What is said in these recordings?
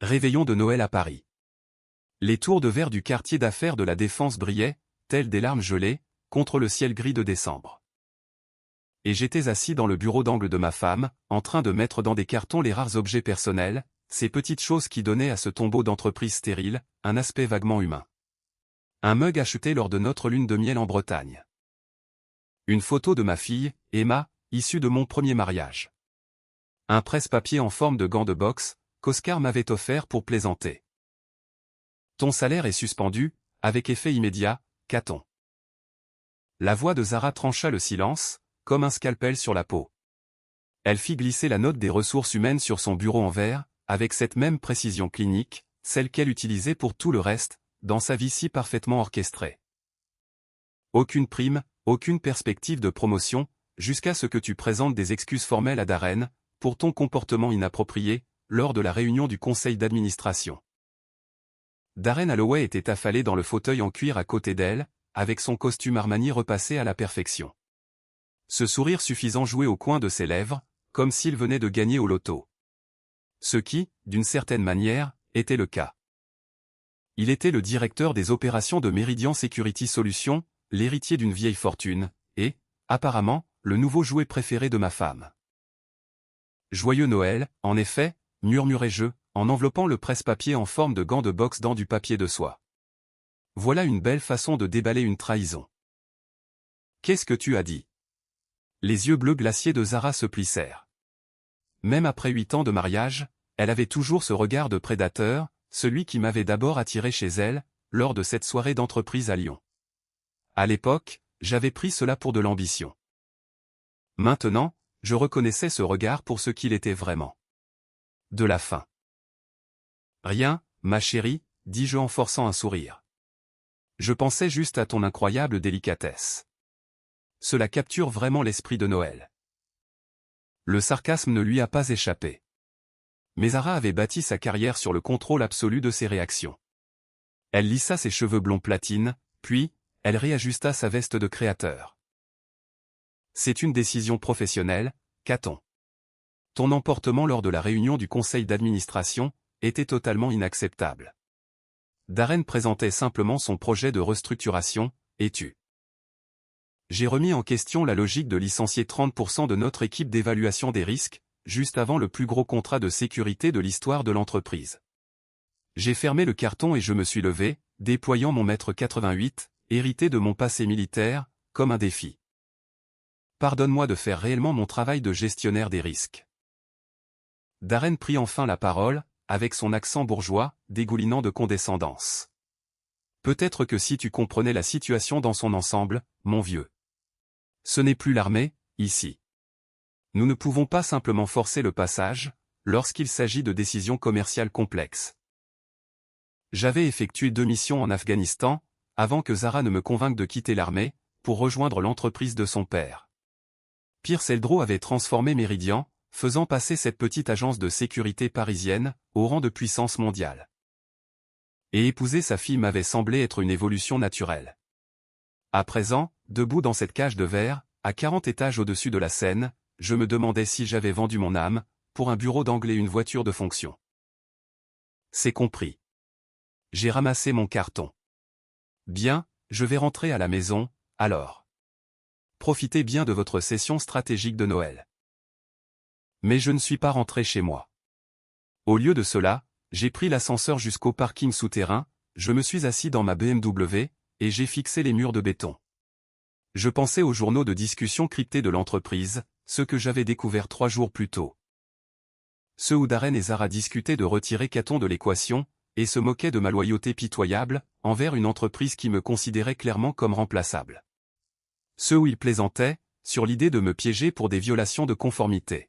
Réveillon de Noël à Paris. Les tours de verre du quartier d'affaires de la Défense brillaient, telles des larmes gelées, contre le ciel gris de décembre. Et j'étais assis dans le bureau d'angle de ma femme, en train de mettre dans des cartons les rares objets personnels, ces petites choses qui donnaient à ce tombeau d'entreprise stérile, un aspect vaguement humain. Un mug acheté lors de notre lune de miel en Bretagne. Une photo de ma fille, Emma, issue de mon premier mariage. Un presse-papier en forme de gant de boxe, qu'Oscar m'avait offert pour plaisanter. Ton salaire est suspendu, avec effet immédiat, qu'a-t-on ? La voix de Zara trancha le silence, comme un scalpel sur la peau. Elle fit glisser la note des ressources humaines sur son bureau en verre, avec cette même précision clinique, celle qu'elle utilisait pour tout le reste, dans sa vie si parfaitement orchestrée. Aucune prime, aucune perspective de promotion, jusqu'à ce que tu présentes des excuses formelles à Darren, pour ton comportement inapproprié, lors de la réunion du conseil d'administration. Darren Holloway était affalé dans le fauteuil en cuir à côté d'elle, avec son costume Armani repassé à la perfection. Ce sourire suffisant jouait au coin de ses lèvres, comme s'il venait de gagner au loto. Ce qui, d'une certaine manière, était le cas. Il était le directeur des opérations de Meridian Security Solutions, l'héritier d'une vieille fortune, et, apparemment, le nouveau jouet préféré de ma femme. Joyeux Noël, en effet, murmurai-je, en enveloppant le presse-papier en forme de gant de boxe dans du papier de soie. Voilà une belle façon de déballer une trahison. Qu'est-ce que tu as dit ? Les yeux bleus glaciers de Zara se plissèrent. Même après 8 ans de mariage, elle avait toujours ce regard de prédateur, celui qui m'avait d'abord attiré chez elle, lors de cette soirée d'entreprise à Lyon. À l'époque, j'avais pris cela pour de l'ambition. Maintenant, je reconnaissais ce regard pour ce qu'il était vraiment. De la faim. Rien, ma chérie, dis-je en forçant un sourire. Je pensais juste à ton incroyable délicatesse. Cela capture vraiment l'esprit de Noël. Le sarcasme ne lui a pas échappé. Mais Zara avait bâti sa carrière sur le contrôle absolu de ses réactions. Elle lissa ses cheveux blonds platine, puis, elle réajusta sa veste de créateur. C'est une décision professionnelle, qu'a-t-on ? Ton emportement lors de la réunion du conseil d'administration était totalement inacceptable. Darren présentait simplement son projet de restructuration, et tu. J'ai remis en question la logique de licencier 30% de notre équipe d'évaluation des risques, juste avant le plus gros contrat de sécurité de l'histoire de l'entreprise. J'ai fermé le carton et je me suis levé, déployant mon mètre 88, hérité de mon passé militaire, comme un défi. Pardonne-moi de faire réellement mon travail de gestionnaire des risques. Darren prit enfin la parole, avec son accent bourgeois, dégoulinant de condescendance. Peut-être que si tu comprenais la situation dans son ensemble, mon vieux. Ce n'est plus l'armée, ici. Nous ne pouvons pas simplement forcer le passage, lorsqu'il s'agit de décisions commerciales complexes. J'avais effectué 2 missions en Afghanistan, avant que Zara ne me convainque de quitter l'armée, pour rejoindre l'entreprise de son père. Pierce Eldreau avait transformé Meridian, faisant passer cette petite agence de sécurité parisienne, au rang de puissance mondiale. Et épouser sa fille m'avait semblé être une évolution naturelle. À présent, debout dans cette cage de verre, à 40 étages au-dessus de la Seine, je me demandais si j'avais vendu mon âme, pour un bureau d'angle et une voiture de fonction. C'est compris. J'ai ramassé mon carton. Bien, je vais rentrer à la maison, alors. Profitez bien de votre session stratégique de Noël. Mais je ne suis pas rentré chez moi. Au lieu de cela, j'ai pris l'ascenseur jusqu'au parking souterrain, je me suis assis dans ma BMW, et j'ai fixé les murs de béton. Je pensais aux journaux de discussion cryptés de l'entreprise, ceux que j'avais découverts 3 jours plus tôt. Ceux où Darren et Zara discutaient de retirer Caton de l'équation, et se moquaient de ma loyauté pitoyable, envers une entreprise qui me considérait clairement comme remplaçable. Ceux où ils plaisantaient, sur l'idée de me piéger pour des violations de conformité.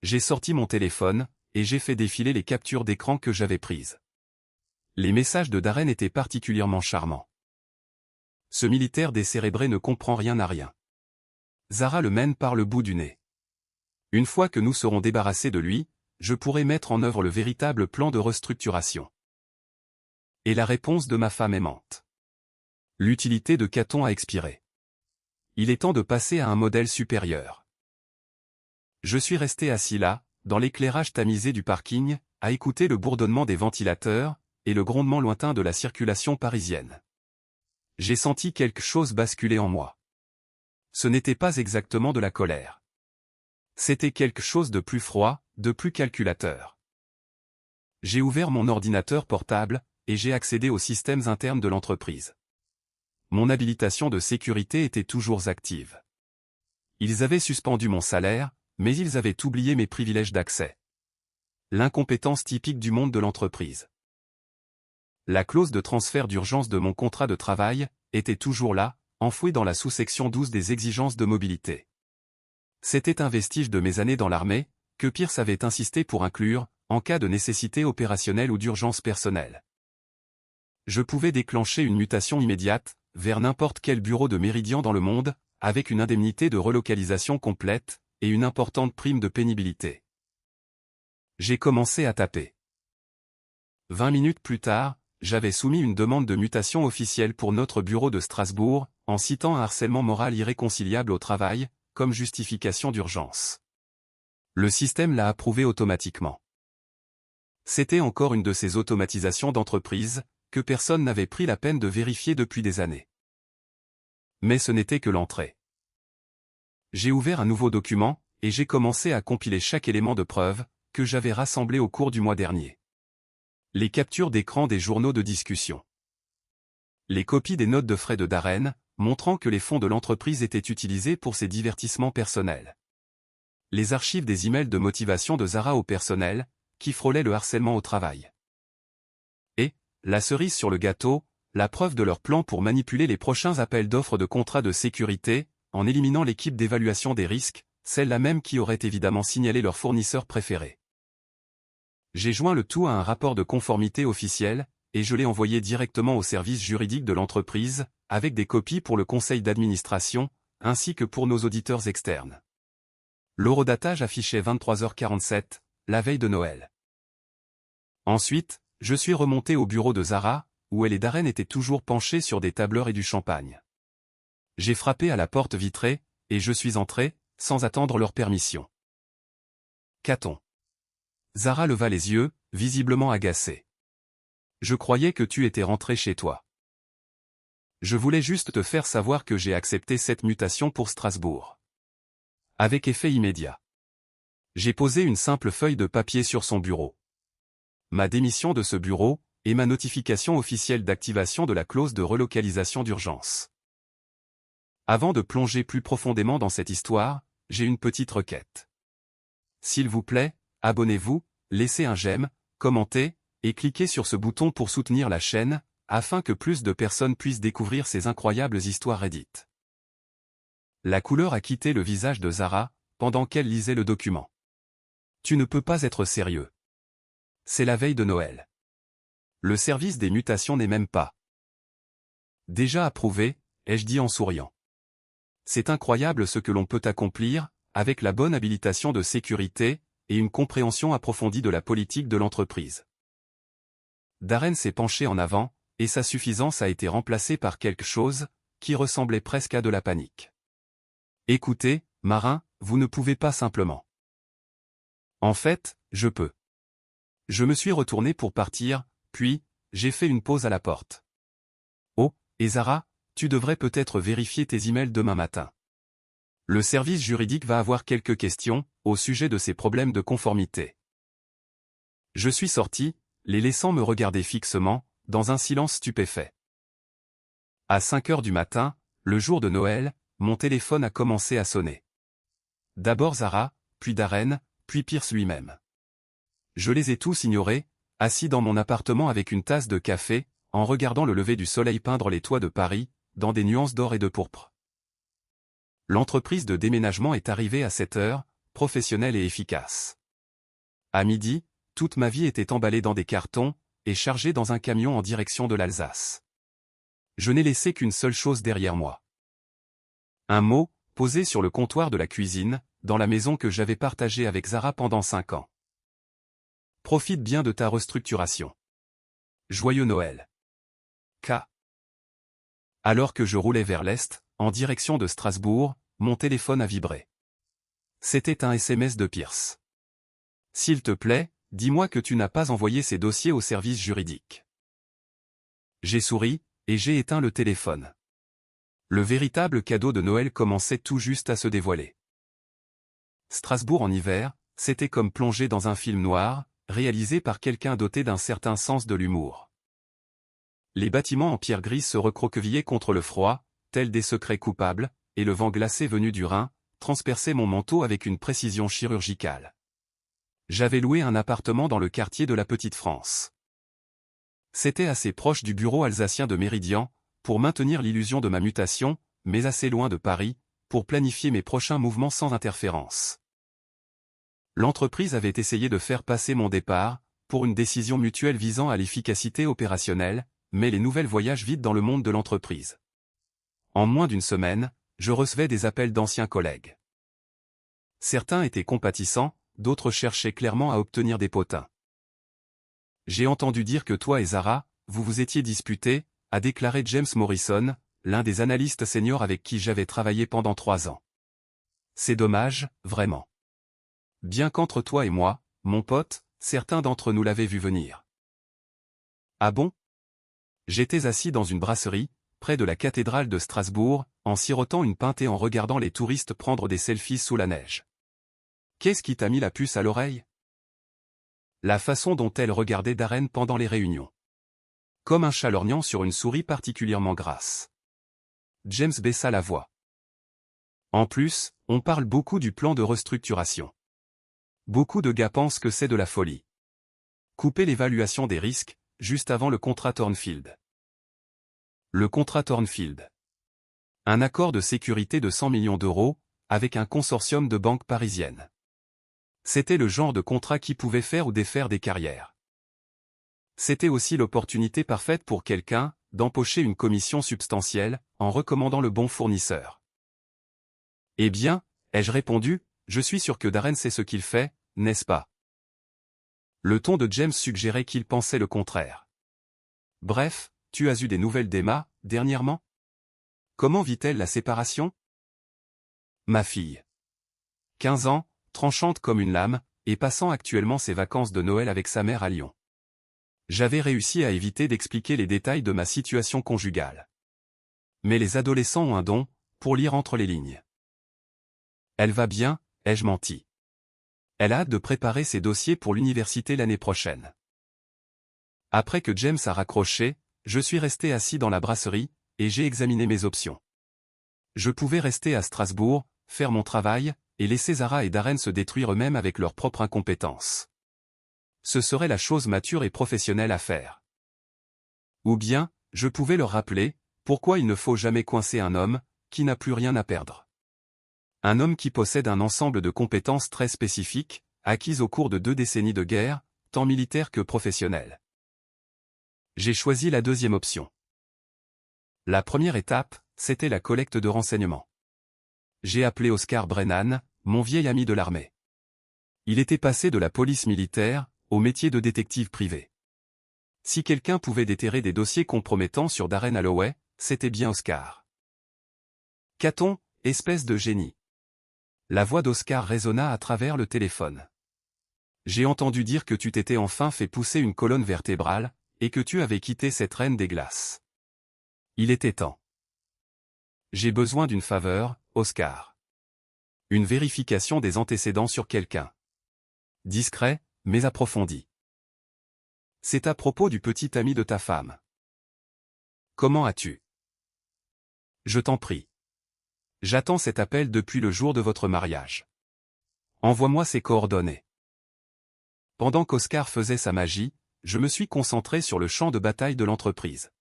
J'ai sorti mon téléphone, et j'ai fait défiler les captures d'écran que j'avais prises. Les messages de Darren étaient particulièrement charmants. Ce militaire décérébré ne comprend rien à rien. Zara le mène par le bout du nez. Une fois que nous serons débarrassés de lui, je pourrai mettre en œuvre le véritable plan de restructuration. Et la réponse de ma femme aimante. L'utilité de Caton a expiré. Il est temps de passer à un modèle supérieur. Je suis resté assis là, dans l'éclairage tamisé du parking, à écouter le bourdonnement des ventilateurs et le grondement lointain de la circulation parisienne. J'ai senti quelque chose basculer en moi. Ce n'était pas exactement de la colère. C'était quelque chose de plus froid, de plus calculateur. J'ai ouvert mon ordinateur portable, et j'ai accédé aux systèmes internes de l'entreprise. Mon habilitation de sécurité était toujours active. Ils avaient suspendu mon salaire, mais ils avaient oublié mes privilèges d'accès. L'incompétence typique du monde de l'entreprise. La clause de transfert d'urgence de mon contrat de travail était toujours là, enfouie dans la sous-section 12 des exigences de mobilité. C'était un vestige de mes années dans l'armée, que Pierce avait insisté pour inclure, en cas de nécessité opérationnelle ou d'urgence personnelle. Je pouvais déclencher une mutation immédiate, vers n'importe quel bureau de Méridian dans le monde, avec une indemnité de relocalisation complète, et une importante prime de pénibilité. J'ai commencé à taper. 20 minutes plus tard, j'avais soumis une demande de mutation officielle pour notre bureau de Strasbourg, en citant un harcèlement moral irréconciliable au travail, comme justification d'urgence. Le système l'a approuvé automatiquement. C'était encore une de ces automatisations d'entreprise, que personne n'avait pris la peine de vérifier depuis des années. Mais ce n'était que l'entrée. J'ai ouvert un nouveau document, et j'ai commencé à compiler chaque élément de preuve, que j'avais rassemblé au cours du mois dernier. Les captures d'écran des journaux de discussion. Les copies des notes de frais de Darren, montrant que les fonds de l'entreprise étaient utilisés pour ses divertissements personnels. Les archives des emails de motivation de Zara au personnel, qui frôlaient le harcèlement au travail. Et, la cerise sur le gâteau, la preuve de leur plan pour manipuler les prochains appels d'offres de contrats de sécurité, en éliminant l'équipe d'évaluation des risques, celle-là même qui aurait évidemment signalé leur fournisseur préféré. J'ai joint le tout à un rapport de conformité officiel, et je l'ai envoyé directement au service juridique de l'entreprise, avec des copies pour le conseil d'administration, ainsi que pour nos auditeurs externes. L'horodatage affichait 23h47, la veille de Noël. Ensuite, je suis remonté au bureau de Zara, où elle et Darren étaient toujours penchés sur des tableurs et du champagne. J'ai frappé à la porte vitrée, et je suis entré, sans attendre leur permission. Qu'a-t-on ? Zara leva les yeux, visiblement agacée. Je croyais que tu étais rentré chez toi. Je voulais juste te faire savoir que j'ai accepté cette mutation pour Strasbourg. Avec effet immédiat. J'ai posé une simple feuille de papier sur son bureau. Ma démission de ce bureau, et ma notification officielle d'activation de la clause de relocalisation d'urgence. Avant de plonger plus profondément dans cette histoire, j'ai une petite requête. S'il vous plaît, abonnez-vous, laissez un j'aime, commentez, et cliquez sur ce bouton pour soutenir la chaîne, afin que plus de personnes puissent découvrir ces incroyables histoires Reddit. La couleur a quitté le visage de Zara, pendant qu'elle lisait le document. Tu ne peux pas être sérieux. C'est la veille de Noël. Le service des mutations n'est même pas déjà approuvé, ai-je dit en souriant. C'est incroyable ce que l'on peut accomplir, avec la bonne habilitation de sécurité, et une compréhension approfondie de la politique de l'entreprise. Darren s'est penché en avant, et sa suffisance a été remplacée par quelque chose, qui ressemblait presque à de la panique. Écoutez, marin, vous ne pouvez pas simplement. En fait, je peux. Je me suis retourné pour partir, puis, j'ai fait une pause à la porte. Oh, et Zara, tu devrais peut-être vérifier tes emails demain matin. Le service juridique va avoir quelques questions, au sujet de ces problèmes de conformité. Je suis sorti, les laissant me regarder fixement, dans un silence stupéfait. À 5 heures du matin, le jour de Noël, mon téléphone a commencé à sonner. D'abord Zara, puis Darren, puis Pierce lui-même. Je les ai tous ignorés, assis dans mon appartement avec une tasse de café, en regardant le lever du soleil peindre les toits de Paris, dans des nuances d'or et de pourpre. L'entreprise de déménagement est arrivée à 7 heures, professionnelle et efficace. À midi, toute ma vie était emballée dans des cartons, et chargée dans un camion en direction de l'Alsace. Je n'ai laissé qu'une seule chose derrière moi. Un mot, posé sur le comptoir de la cuisine, dans la maison que j'avais partagée avec Zara pendant 5 ans. Profite bien de ta restructuration. Joyeux Noël. K. Alors que je roulais vers l'est, en direction de Strasbourg, mon téléphone a vibré. C'était un SMS de Pierce. S'il te plaît, dis-moi que tu n'as pas envoyé ces dossiers au service juridique. J'ai souri, et j'ai éteint le téléphone. Le véritable cadeau de Noël commençait tout juste à se dévoiler. Strasbourg en hiver, c'était comme plonger dans un film noir, réalisé par quelqu'un doté d'un certain sens de l'humour. Les bâtiments en pierre grise se recroquevillaient contre le froid, tels des secrets coupables, et le vent glacé venu du Rhin transperçait mon manteau avec une précision chirurgicale. J'avais loué un appartement dans le quartier de la Petite France. C'était assez proche du bureau alsacien de Méridian, pour maintenir l'illusion de ma mutation, mais assez loin de Paris, pour planifier mes prochains mouvements sans interférence. L'entreprise avait essayé de faire passer mon départ, pour une décision mutuelle visant à l'efficacité opérationnelle, mais les nouvelles voyagent vite dans le monde de l'entreprise. En moins d'une semaine, je recevais des appels d'anciens collègues. Certains étaient compatissants, d'autres cherchaient clairement à obtenir des potins. J'ai entendu dire que toi et Zara, vous vous étiez disputés, a déclaré James Morrison, l'un des analystes seniors avec qui j'avais travaillé pendant 3 ans. C'est dommage, vraiment. Bien qu'entre toi et moi, mon pote, certains d'entre nous l'avaient vu venir. Ah bon? J'étais assis dans une brasserie, près de la cathédrale de Strasbourg, en sirotant une pinte et en regardant les touristes prendre des selfies sous la neige. Qu'est-ce qui t'a mis la puce à l'oreille? La façon dont elle regardait Darren pendant les réunions. Comme un chat lorgnant sur une souris particulièrement grasse. James baissa la voix. En plus, on parle beaucoup du plan de restructuration. Beaucoup de gars pensent que c'est de la folie. Couper l'évaluation des risques, juste avant le contrat Thornfield. Le contrat Thornfield. Un accord de sécurité de 100 millions d'euros, avec un consortium de banques parisiennes. C'était le genre de contrat qui pouvait faire ou défaire des carrières. C'était aussi l'opportunité parfaite pour quelqu'un, d'empocher une commission substantielle, en recommandant le bon fournisseur. Eh bien, ai-je répondu, je suis sûr que Darren sait ce qu'il fait, n'est-ce pas? Le ton de James suggérait qu'il pensait le contraire. Bref, tu as eu des nouvelles d'Emma, dernièrement? Comment vit-elle la séparation? Ma fille. 15 ans, tranchante comme une lame, et passant actuellement ses vacances de Noël avec sa mère à Lyon. J'avais réussi à éviter d'expliquer les détails de ma situation conjugale. Mais les adolescents ont un don, pour lire entre les lignes. Elle va bien, ai-je menti. Elle a hâte de préparer ses dossiers pour l'université l'année prochaine. Après que James a raccroché, je suis resté assis dans la brasserie, et j'ai examiné mes options. Je pouvais rester à Strasbourg, faire mon travail, et laisser Zara et Darren se détruire eux-mêmes avec leur propre incompétence. Ce serait la chose mature et professionnelle à faire. Ou bien, je pouvais leur rappeler, pourquoi il ne faut jamais coincer un homme, qui n'a plus rien à perdre. Un homme qui possède un ensemble de compétences très spécifiques, acquises au cours de 2 décennies de guerre, tant militaire que professionnelle. J'ai choisi la deuxième option. La première étape, c'était la collecte de renseignements. J'ai appelé Oscar Brennan, mon vieil ami de l'armée. Il était passé de la police militaire, au métier de détective privé. Si quelqu'un pouvait déterrer des dossiers compromettants sur Darren Holloway, c'était bien Oscar. Qu'a-t-on, espèce de génie? La voix d'Oscar résonna à travers le téléphone. J'ai entendu dire que tu t'étais enfin fait pousser une colonne vertébrale, et que tu avais quitté cette reine des glaces. Il était temps. J'ai besoin d'une faveur, Oscar. Une vérification des antécédents sur quelqu'un. Discret, mais approfondi. C'est à propos du petit ami de ta femme. Comment as-tu? Je t'en prie. J'attends cet appel depuis le jour de votre mariage. Envoie-moi ses coordonnées. Pendant qu'Oscar faisait sa magie, je me suis concentré sur le champ de bataille de l'entreprise.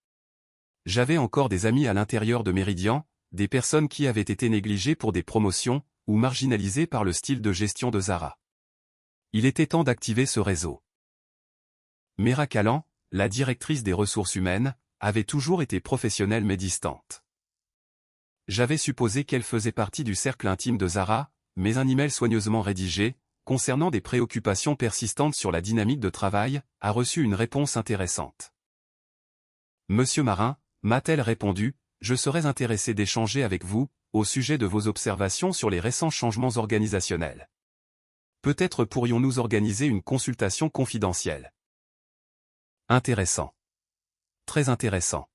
J'avais encore des amis à l'intérieur de Méridian, des personnes qui avaient été négligées pour des promotions, ou marginalisées par le style de gestion de Zara. Il était temps d'activer ce réseau. Mera Callan, la directrice des ressources humaines, avait toujours été professionnelle mais distante. J'avais supposé qu'elle faisait partie du cercle intime de Zara, mais un email soigneusement rédigé, concernant des préoccupations persistantes sur la dynamique de travail, a reçu une réponse intéressante. Monsieur Marin, m'a-t-elle répondu, je serais intéressé d'échanger avec vous, au sujet de vos observations sur les récents changements organisationnels. Peut-être pourrions-nous organiser une consultation confidentielle. Intéressant. Très intéressant.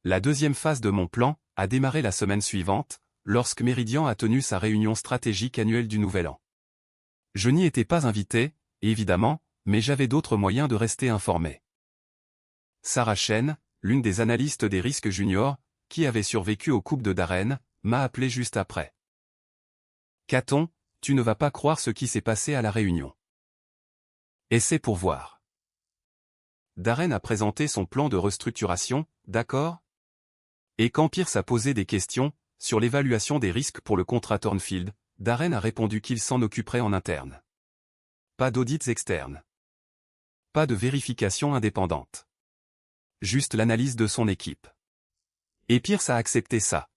La deuxième phase de mon plan a démarré la semaine suivante, lorsque Meridian a tenu sa réunion stratégique annuelle du Nouvel An. Je n'y étais pas invité, évidemment, mais j'avais d'autres moyens de rester informé. Sarah Chen, l'une des analystes des risques juniors, qui avait survécu aux coupes de Darren, m'a appelé juste après. Caton, tu ne vas pas croire ce qui s'est passé à la réunion. Et c'est pour voir. Darren a présenté son plan de restructuration, d'accord? Et quand Pierce a posé des questions sur l'évaluation des risques pour le contrat Thornfield, Darren a répondu qu'il s'en occuperait en interne. Pas d'audits externes. Pas de vérification indépendante. Juste l'analyse de son équipe. Et Pierce a accepté ça.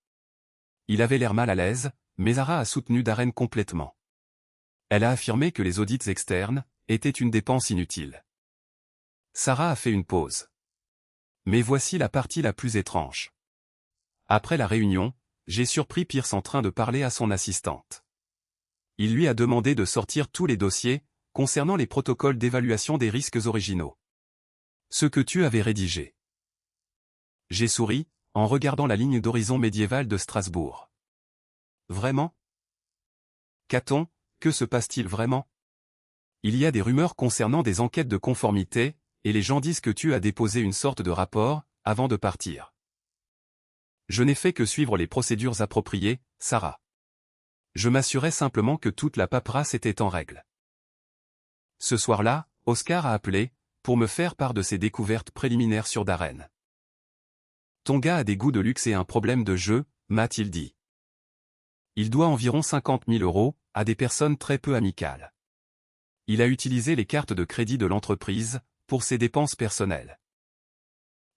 Il avait l'air mal à l'aise, mais Sarah a soutenu Darren complètement. Elle a affirmé que les audits externes étaient une dépense inutile. Sarah a fait une pause. Mais voici la partie la plus étrange. Après la réunion, j'ai surpris Pierce en train de parler à son assistante. Il lui a demandé de sortir tous les dossiers concernant les protocoles d'évaluation des risques originaux. Ce que tu avais rédigé. J'ai souri, en regardant la ligne d'horizon médiévale de Strasbourg. Vraiment? Caton, que se passe-t-il vraiment? Il y a des rumeurs concernant des enquêtes de conformité, et les gens disent que tu as déposé une sorte de rapport, avant de partir. Je n'ai fait que suivre les procédures appropriées, Sarah. Je m'assurais simplement que toute la paperasse était en règle. Ce soir-là, Oscar a appelé, pour me faire part de ses découvertes préliminaires sur Darren. Ton gars a des goûts de luxe et un problème de jeu, m'a-t-il dit. Il doit environ 50 000 € à des personnes très peu amicales. Il a utilisé les cartes de crédit de l'entreprise pour ses dépenses personnelles.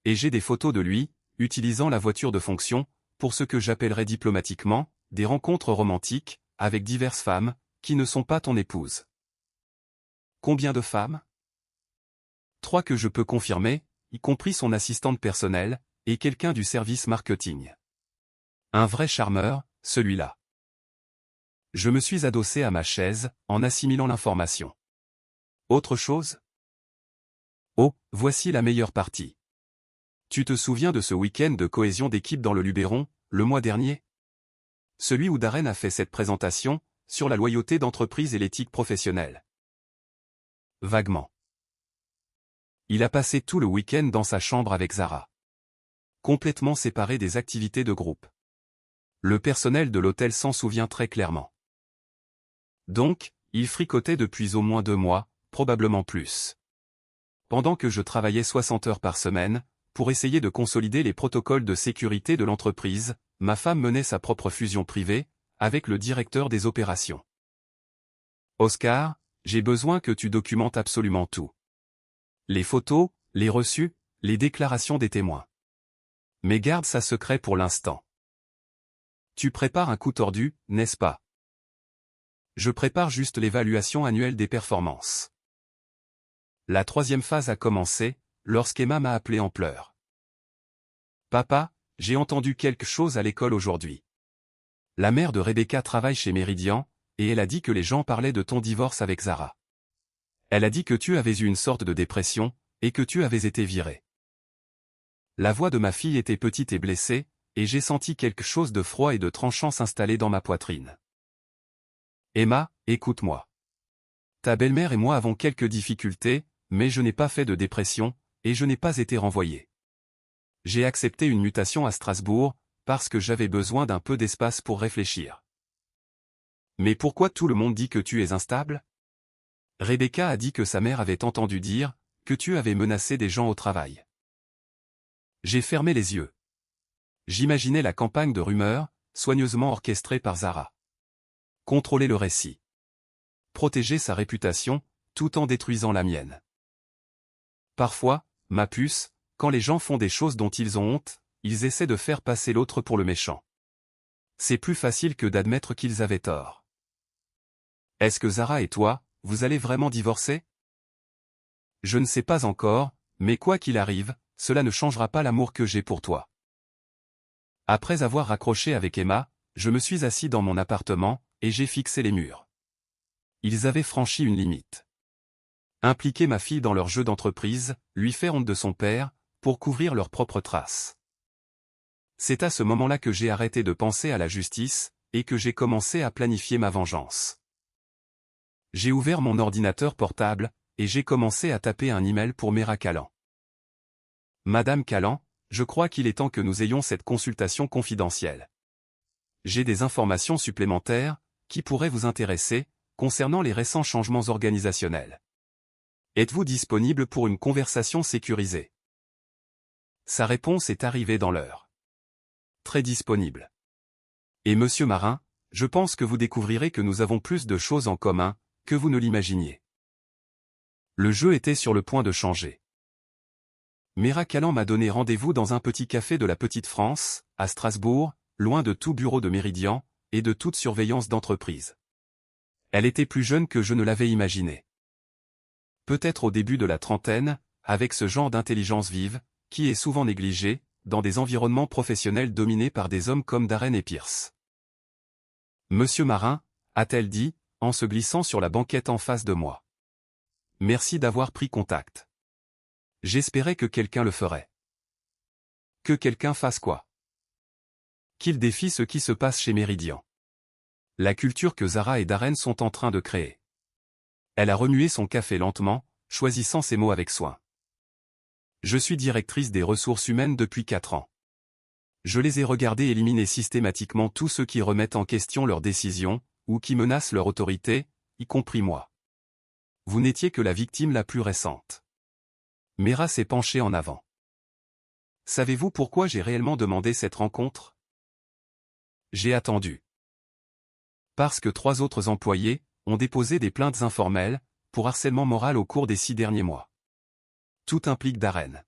Et j'ai des photos de lui, utilisant la voiture de fonction, pour ce que j'appellerais diplomatiquement, des rencontres romantiques, avec diverses femmes, qui ne sont pas ton épouse. Combien de femmes? 3 que je peux confirmer, y compris son assistante personnelle, et quelqu'un du service marketing. Un vrai charmeur, celui-là. Je me suis adossé à ma chaise, en assimilant l'information. Autre chose? Oh, voici la meilleure partie. Tu te souviens de ce week-end de cohésion d'équipe dans le Luberon, le mois dernier? Celui où Darren a fait cette présentation, sur la loyauté d'entreprise et l'éthique professionnelle. Vaguement. Il a passé tout le week-end dans sa chambre avec Sarah. Complètement séparé des activités de groupe. Le personnel de l'hôtel s'en souvient très clairement. Donc, il fricotait depuis au moins 2 mois, probablement plus. Pendant que je travaillais 60 heures par semaine, pour essayer de consolider les protocoles de sécurité de l'entreprise, ma femme menait sa propre fusion privée, avec le directeur des opérations. Oscar, j'ai besoin que tu documentes absolument tout. Les photos, les reçus, les déclarations des témoins. Mais garde ça secret pour l'instant. Tu prépares un coup tordu, n'est-ce pas? Je prépare juste l'évaluation annuelle des performances. La 3e phase a commencé, lorsqu'Emma m'a appelé en pleurs. Papa, j'ai entendu quelque chose à l'école aujourd'hui. La mère de Rebecca travaille chez Meridian, et elle a dit que les gens parlaient de ton divorce avec Sarah. Elle a dit que tu avais eu une sorte de dépression, et que tu avais été viré. La voix de ma fille était petite et blessée, et j'ai senti quelque chose de froid et de tranchant s'installer dans ma poitrine. Emma, écoute-moi. Ta belle-mère et moi avons quelques difficultés, mais je n'ai pas fait de dépression, et je n'ai pas été renvoyé. J'ai accepté une mutation à Strasbourg, parce que j'avais besoin d'un peu d'espace pour réfléchir. Mais pourquoi tout le monde dit que tu es instable? Rebecca a dit que sa mère avait entendu dire que tu avais menacé des gens au travail. J'ai fermé les yeux. J'imaginais la campagne de rumeurs, soigneusement orchestrée par Sarah. Contrôler le récit. Protéger sa réputation, tout en détruisant la mienne. Parfois, ma puce, quand les gens font des choses dont ils ont honte, ils essaient de faire passer l'autre pour le méchant. C'est plus facile que d'admettre qu'ils avaient tort. Est-ce que Sarah et toi, vous allez vraiment divorcer? Je ne sais pas encore, mais quoi qu'il arrive, cela ne changera pas l'amour que j'ai pour toi. Après avoir raccroché avec Emma, je me suis assis dans mon appartement, et j'ai fixé les murs. Ils avaient franchi une limite. Impliquer ma fille dans leur jeu d'entreprise, lui faire honte de son père, pour couvrir leurs propres traces. C'est à ce moment-là que j'ai arrêté de penser à la justice, et que j'ai commencé à planifier ma vengeance. J'ai ouvert mon ordinateur portable, et j'ai commencé à taper un email pour Mera Calan. Madame Calan, je crois qu'il est temps que nous ayons cette consultation confidentielle. J'ai des informations supplémentaires, qui pourraient vous intéresser, concernant les récents changements organisationnels. Êtes-vous disponible pour une conversation sécurisée? Sa réponse est arrivée dans l'heure. Très disponible. Et Monsieur Marin, je pense que vous découvrirez que nous avons plus de choses en commun, que vous ne l'imaginiez. Le jeu était sur le point de changer. Mera Calan m'a donné rendez-vous dans un petit café de la Petite France, à Strasbourg, loin de tout bureau de Méridian, et de toute surveillance d'entreprise. Elle était plus jeune que je ne l'avais imaginé. Peut-être au début de la trentaine, avec ce genre d'intelligence vive, qui est souvent négligée, dans des environnements professionnels dominés par des hommes comme Darren et Pierce. Monsieur Marin, a-t-elle dit, en se glissant sur la banquette en face de moi. Merci d'avoir pris contact. J'espérais que quelqu'un le ferait. Que quelqu'un fasse quoi? Qu'il défie ce qui se passe chez Méridian. La culture que Zara et Darren sont en train de créer. Elle a remué son café lentement, choisissant ses mots avec soin. Je suis directrice des ressources humaines depuis 4 ans. Je les ai regardés éliminer systématiquement tous ceux qui remettent en question leurs décisions, ou qui menacent leur autorité, y compris moi. Vous n'étiez que la victime la plus récente. Mera s'est penchée en avant. Savez-vous pourquoi j'ai réellement demandé cette rencontre? J'ai attendu. Parce que 3 autres employés ont déposé des plaintes informelles pour harcèlement moral au cours des 6 derniers mois. Tout implique Darren.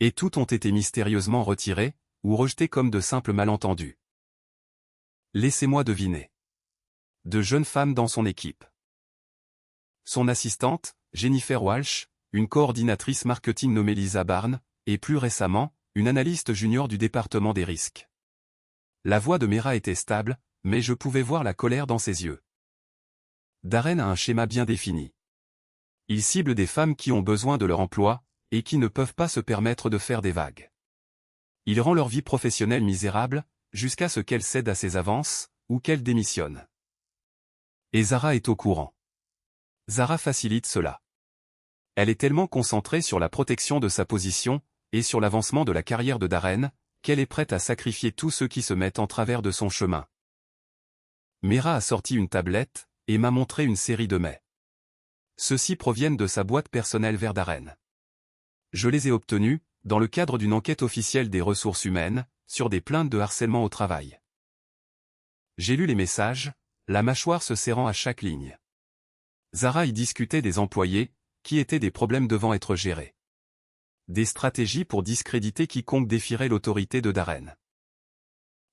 Et toutes ont été mystérieusement retirées ou rejetées comme de simples malentendus. Laissez-moi deviner. De jeunes femmes dans son équipe. Son assistante, Jennifer Walsh, une coordinatrice marketing nommée Lisa Barnes, et plus récemment, une analyste junior du département des risques. La voix de Mera était stable, mais je pouvais voir la colère dans ses yeux. Darren a un schéma bien défini. Il cible des femmes qui ont besoin de leur emploi, et qui ne peuvent pas se permettre de faire des vagues. Il rend leur vie professionnelle misérable, jusqu'à ce qu'elles cèdent à ses avances, ou qu'elles démissionnent. Et Zara est au courant. Zara facilite cela. Elle est tellement concentrée sur la protection de sa position, et sur l'avancement de la carrière de Darren, qu'elle est prête à sacrifier tous ceux qui se mettent en travers de son chemin. Mera a sorti une tablette, et m'a montré une série de mails. Ceux-ci proviennent de sa boîte personnelle vers Darren. Je les ai obtenus, dans le cadre d'une enquête officielle des ressources humaines, sur des plaintes de harcèlement au travail. J'ai lu les messages, la mâchoire se serrant à chaque ligne. Zara y discutait des employés, qui étaient des problèmes devant être gérés. Des stratégies pour discréditer quiconque défierait l'autorité de Darren.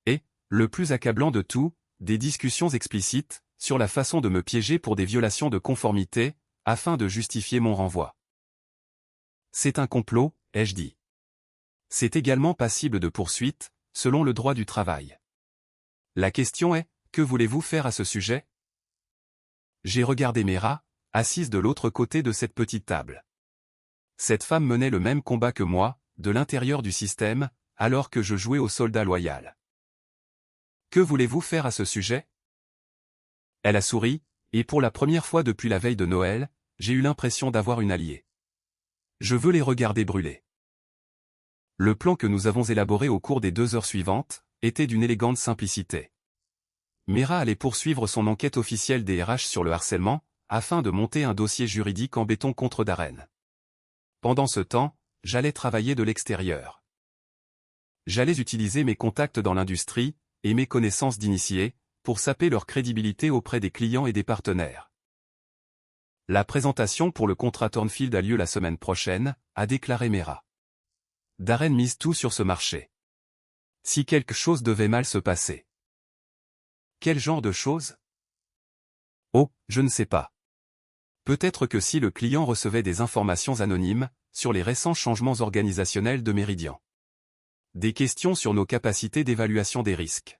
Et, le plus accablant de tout, des discussions explicites, sur la façon de me piéger pour des violations de conformité, afin de justifier mon renvoi. C'est un complot, ai-je dit. C'est également passible de poursuite, selon le droit du travail. La question est, que voulez-vous faire à ce sujet? J'ai regardé Mera, assise de l'autre côté de cette petite table. Cette femme menait le même combat que moi, de l'intérieur du système, alors que je jouais au soldat loyal. Que voulez-vous faire à ce sujet? Elle a souri, et pour la première fois depuis la veille de Noël, j'ai eu l'impression d'avoir une alliée. Je veux les regarder brûler. Le plan que nous avons élaboré au cours des 2 heures suivantes, était d'une élégante simplicité. Mera allait poursuivre son enquête officielle des RH sur le harcèlement, afin de monter un dossier juridique en béton contre Darren. Pendant ce temps, j'allais travailler de l'extérieur. J'allais utiliser mes contacts dans l'industrie, et mes connaissances d'initiés, pour saper leur crédibilité auprès des clients et des partenaires. La présentation pour le contrat Thornfield a lieu la semaine prochaine, a déclaré Mera. Darren mise tout sur ce marché. Si quelque chose devait mal se passer. Quel genre de chose? Oh, je ne sais pas. Peut-être que si le client recevait des informations anonymes, sur les récents changements organisationnels de Méridian. Des questions sur nos capacités d'évaluation des risques.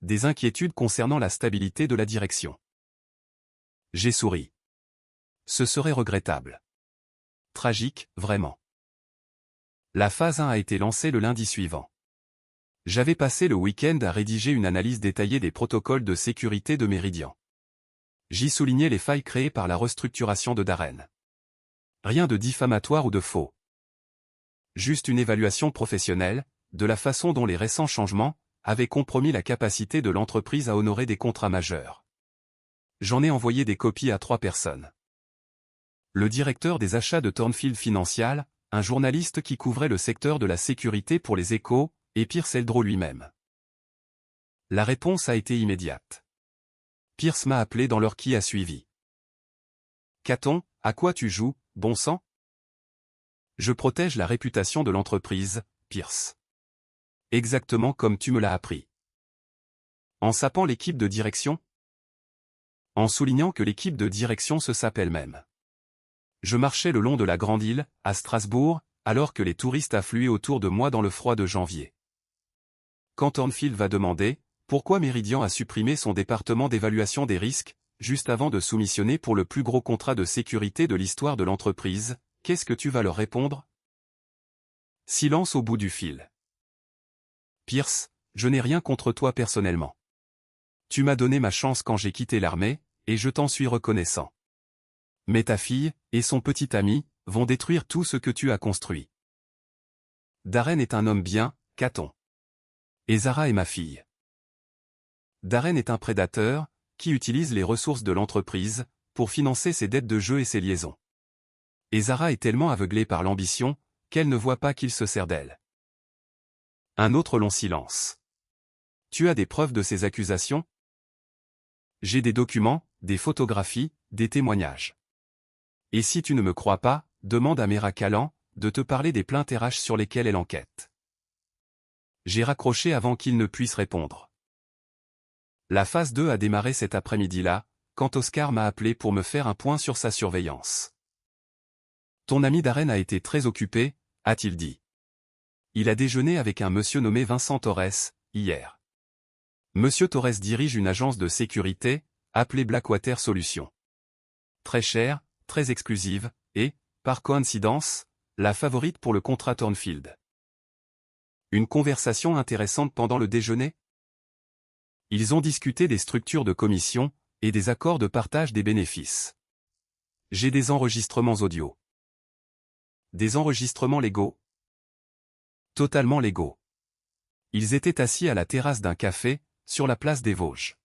Des inquiétudes concernant la stabilité de la direction. J'ai souri. Ce serait regrettable. Tragique, vraiment. La phase 1 a été lancée le lundi suivant. J'avais passé le week-end à rédiger une analyse détaillée des protocoles de sécurité de Meridian. J'y soulignais les failles créées par la restructuration de Darren. Rien de diffamatoire ou de faux. Juste une évaluation professionnelle, de la façon dont les récents changements avaient compromis la capacité de l'entreprise à honorer des contrats majeurs. J'en ai envoyé des copies à 3 personnes. Le directeur des achats de Thornfield Financial, un journaliste qui couvrait le secteur de la sécurité pour les Échos, et Pierce Eldro lui-même. La réponse a été immédiate. Pierce m'a appelé dans l'heure qui a suivi. Caton, à quoi tu joues, bon sang? Je protège la réputation de l'entreprise, Pierce. Exactement comme tu me l'as appris. En sapant l'équipe de direction? En soulignant que l'équipe de direction se sape elle-même. Je marchais le long de la Grande Île, à Strasbourg, alors que les touristes affluaient autour de moi dans le froid de janvier. Quand Thornfield va demander pourquoi Meridian a supprimé son département d'évaluation des risques, juste avant de soumissionner pour le plus gros contrat de sécurité de l'histoire de l'entreprise, qu'est-ce que tu vas leur répondre? Silence au bout du fil. Pierce, je n'ai rien contre toi personnellement. Tu m'as donné ma chance quand j'ai quitté l'armée, et je t'en suis reconnaissant. Mais ta fille, et son petit ami, vont détruire tout ce que tu as construit. Darren est un homme bien, Caton. Et Zara est ma fille. Darren est un prédateur, qui utilise les ressources de l'entreprise, pour financer ses dettes de jeu et ses liaisons. Et Zara est tellement aveuglée par l'ambition, qu'elle ne voit pas qu'il se sert d'elle. Un autre long silence. Tu as des preuves de ces accusations? J'ai des documents, des photographies, des témoignages. Et si tu ne me crois pas, demande à Mera Callan de te parler des plaintes RH sur lesquelles elle enquête. J'ai raccroché avant qu'il ne puisse répondre. La phase 2 a démarré cet après-midi-là, quand Oscar m'a appelé pour me faire un point sur sa surveillance. Ton ami Darren a été très occupé, a-t-il dit. Il a déjeuné avec un monsieur nommé Vincent Torres, hier. Monsieur Torres dirige une agence de sécurité, appelée Blackwater Solutions. Très chère, très exclusive, et, par coïncidence, la favorite pour le contrat Thornfield. Une conversation intéressante pendant le déjeuner? Ils ont discuté des structures de commission, et des accords de partage des bénéfices. J'ai des enregistrements audio. Des enregistrements légaux? Totalement légaux. Ils étaient assis à la terrasse d'un café, sur la place des Vosges.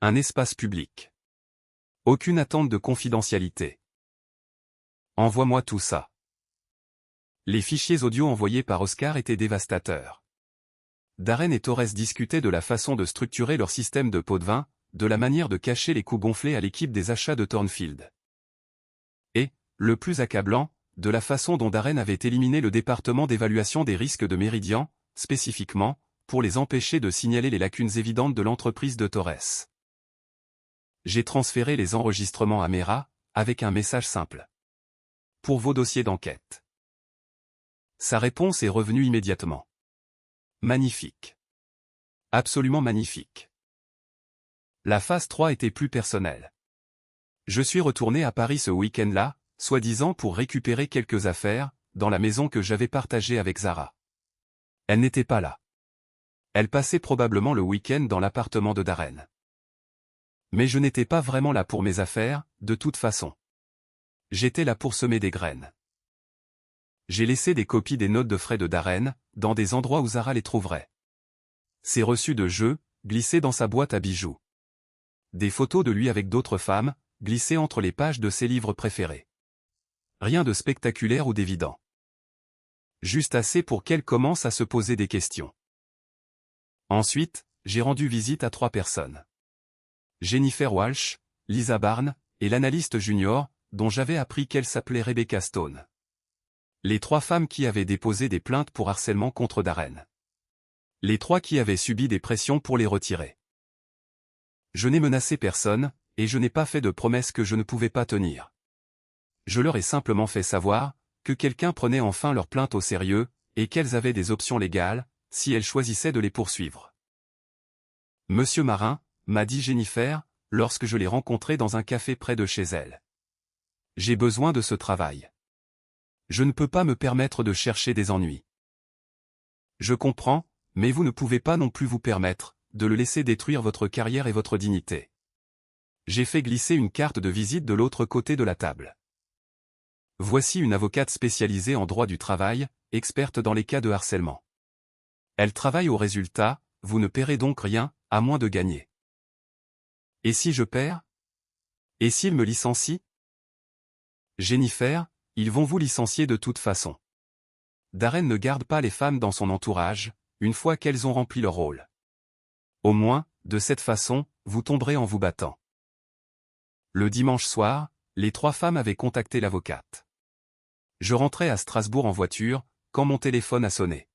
Un espace public. Aucune attente de confidentialité. Envoie-moi tout ça. Les fichiers audio envoyés par Oscar étaient dévastateurs. Darren et Torres discutaient de la façon de structurer leur système de pots de vin, de la manière de cacher les coûts gonflés à l'équipe des achats de Thornfield. Et, le plus accablant, de la façon dont Darren avait éliminé le département d'évaluation des risques de Meridian, spécifiquement, pour les empêcher de signaler les lacunes évidentes de l'entreprise de Torres. J'ai transféré les enregistrements à Mera, avec un message simple. Pour vos dossiers d'enquête. Sa réponse est revenue immédiatement. Magnifique. Absolument magnifique. La phase 3 était plus personnelle. Je suis retourné à Paris ce week-end-là, soi-disant pour récupérer quelques affaires, dans la maison que j'avais partagée avec Zara. Elle n'était pas là. Elle passait probablement le week-end dans l'appartement de Darren. Mais je n'étais pas vraiment là pour mes affaires, de toute façon. J'étais là pour semer des graines. J'ai laissé des copies des notes de frais de Darren, dans des endroits où Zara les trouverait. Ses reçus de jeu, glissés dans sa boîte à bijoux. Des photos de lui avec d'autres femmes, glissées entre les pages de ses livres préférés. Rien de spectaculaire ou d'évident. Juste assez pour qu'elle commence à se poser des questions. Ensuite, j'ai rendu visite à 3 personnes. Jennifer Walsh, Lisa Barnes, et l'analyste junior, dont j'avais appris qu'elle s'appelait Rebecca Stone. Les 3 femmes qui avaient déposé des plaintes pour harcèlement contre Darren. Les 3 qui avaient subi des pressions pour les retirer. Je n'ai menacé personne, et je n'ai pas fait de promesses que je ne pouvais pas tenir. Je leur ai simplement fait savoir que quelqu'un prenait enfin leurs plaintes au sérieux, et qu'elles avaient des options légales, si elles choisissaient de les poursuivre. Monsieur Marin, m'a dit Jennifer, lorsque je l'ai rencontrée dans un café près de chez elle. J'ai besoin de ce travail. Je ne peux pas me permettre de chercher des ennuis. Je comprends, mais vous ne pouvez pas non plus vous permettre de le laisser détruire votre carrière et votre dignité. J'ai fait glisser une carte de visite de l'autre côté de la table. Voici une avocate spécialisée en droit du travail, experte dans les cas de harcèlement. Elle travaille au résultat, vous ne paierez donc rien, à moins de gagner. Et si je perds? Et s'il me licencie? Jennifer, ils vont vous licencier de toute façon. Darren ne garde pas les femmes dans son entourage, une fois qu'elles ont rempli leur rôle. Au moins, de cette façon, vous tomberez en vous battant. Le dimanche soir, les 3 femmes avaient contacté l'avocate. Je rentrais à Strasbourg en voiture, quand mon téléphone a sonné.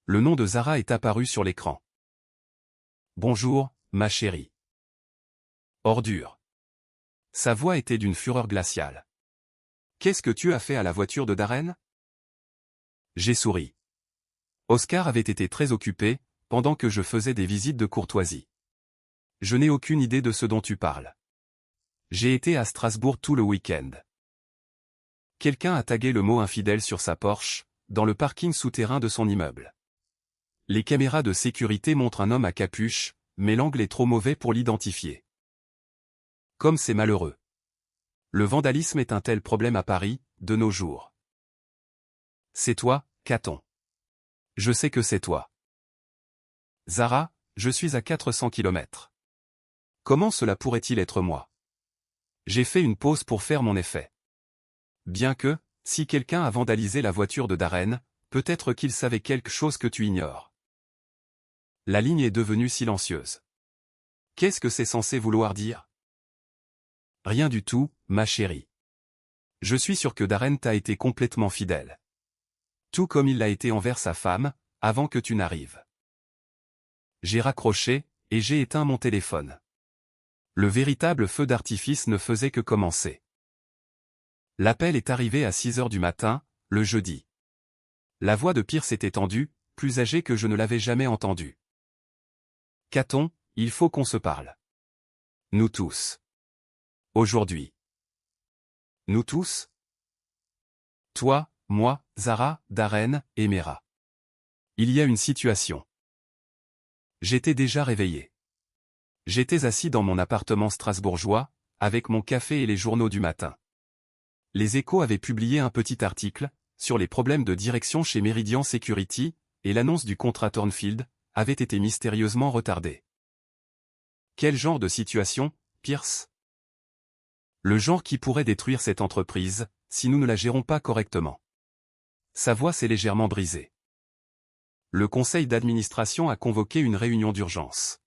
Le nom de Zara est apparu sur l'écran. Bonjour, ma chérie. Ordure. Sa voix était d'une fureur glaciale. Qu'est-ce que tu as fait à la voiture de Darren? J'ai souri. Oscar avait été très occupé, pendant que je faisais des visites de courtoisie. Je n'ai aucune idée de ce dont tu parles. J'ai été à Strasbourg tout le week-end. Quelqu'un a tagué le mot infidèle sur sa Porsche, dans le parking souterrain de son immeuble. Les caméras de sécurité montrent un homme à capuche, mais l'angle est trop mauvais pour l'identifier. Comme c'est malheureux. Le vandalisme est un tel problème à Paris, de nos jours. C'est toi, Caton. Je sais que c'est toi. Zara, je suis à 400 km. Comment cela pourrait-il être moi? J'ai fait une pause pour faire mon effet. Bien que, si quelqu'un a vandalisé la voiture de Darren, peut-être qu'il savait quelque chose que tu ignores. La ligne est devenue silencieuse. Qu'est-ce que c'est censé vouloir dire? Rien du tout, ma chérie. Je suis sûr que Darren t'a été complètement fidèle. Tout comme il l'a été envers sa femme, avant que tu n'arrives. J'ai raccroché, et j'ai éteint mon téléphone. Le véritable feu d'artifice ne faisait que commencer. L'appel est arrivé à 6 heures du matin, le jeudi. La voix de Pierce était tendue, plus âgée que je ne l'avais jamais entendue. Caton, il faut qu'on se parle. Nous tous. Aujourd'hui. Nous tous? Toi, moi, Zara, Darren, et Mera. Il y a une situation. J'étais déjà réveillé. J'étais assis dans mon appartement strasbourgeois, avec mon café et les journaux du matin. Les Échos avaient publié un petit article sur les problèmes de direction chez Meridian Security, et l'annonce du contrat Thornfield avait été mystérieusement retardée. Quel genre de situation, Pierce? Le genre qui pourrait détruire cette entreprise, si nous ne la gérons pas correctement. Sa voix s'est légèrement brisée. Le conseil d'administration a convoqué une réunion d'urgence.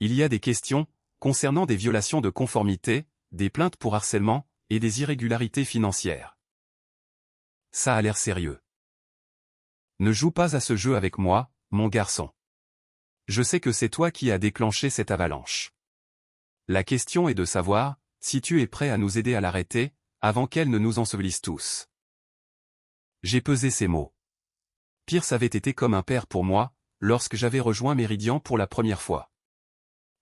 Il y a des questions concernant des violations de conformité, des plaintes pour harcèlement, et des irrégularités financières. Ça a l'air sérieux. Ne joue pas à ce jeu avec moi, mon garçon. Je sais que c'est toi qui as déclenché cette avalanche. La question est de savoir si tu es prêt à nous aider à l'arrêter, avant qu'elle ne nous ensevelisse tous. J'ai pesé ces mots. Pierce avait été comme un père pour moi, lorsque j'avais rejoint Meridian pour la première fois.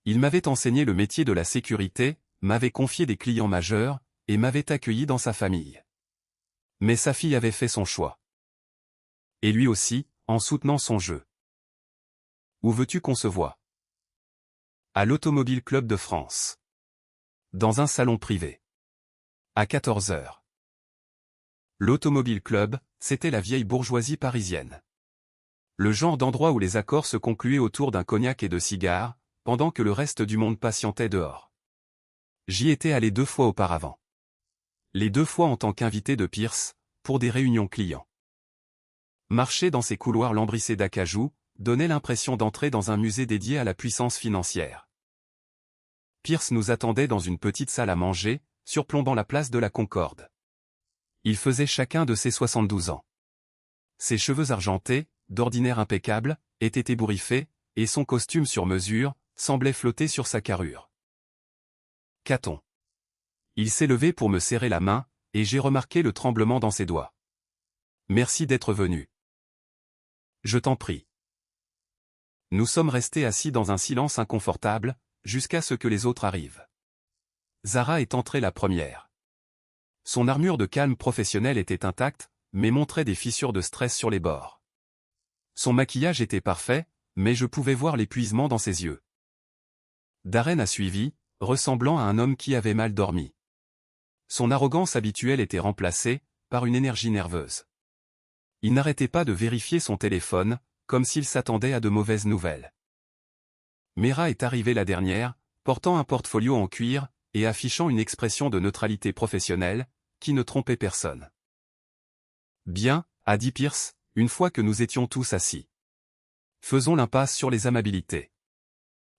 Il m'avait enseigné le métier de la sécurité, m'avait confié des clients majeurs, et m'avait accueilli dans sa famille. Mais sa fille avait fait son choix. Et lui aussi, en soutenant son jeu. Où veux-tu qu'on se voie? À l'Automobile Club de France. Dans un salon privé. À 14 heures. L'Automobile Club, c'était la vieille bourgeoisie parisienne. Le genre d'endroit où les accords se concluaient autour d'un cognac et de cigares, pendant que le reste du monde patientait dehors. J'y étais allé 2 fois auparavant. Les 2 fois en tant qu'invité de Pierce, pour des réunions clients. Marcher dans ces couloirs lambrissés d'acajou, donnait l'impression d'entrer dans un musée dédié à la puissance financière. Pierce nous attendait dans une petite salle à manger, surplombant la place de la Concorde. Il faisait chacun de ses 72 ans. Ses cheveux argentés, d'ordinaire impeccables, étaient ébouriffés, et son costume sur mesure semblait flotter sur sa carrure. Caton. Il s'est levé pour me serrer la main, et j'ai remarqué le tremblement dans ses doigts. Merci d'être venu. Je t'en prie. Nous sommes restés assis dans un silence inconfortable, jusqu'à ce que les autres arrivent. Zara est entrée la première. Son armure de calme professionnel était intacte, mais montrait des fissures de stress sur les bords. Son maquillage était parfait, mais je pouvais voir l'épuisement dans ses yeux. Darren a suivi, ressemblant à un homme qui avait mal dormi. Son arrogance habituelle était remplacée par une énergie nerveuse. Il n'arrêtait pas de vérifier son téléphone, comme s'il s'attendait à de mauvaises nouvelles. Mera est arrivée la dernière, portant un portfolio en cuir et affichant une expression de neutralité professionnelle, qui ne trompait personne. « Bien, » a dit Pierce, une fois que nous étions tous assis. « Faisons l'impasse sur les amabilités.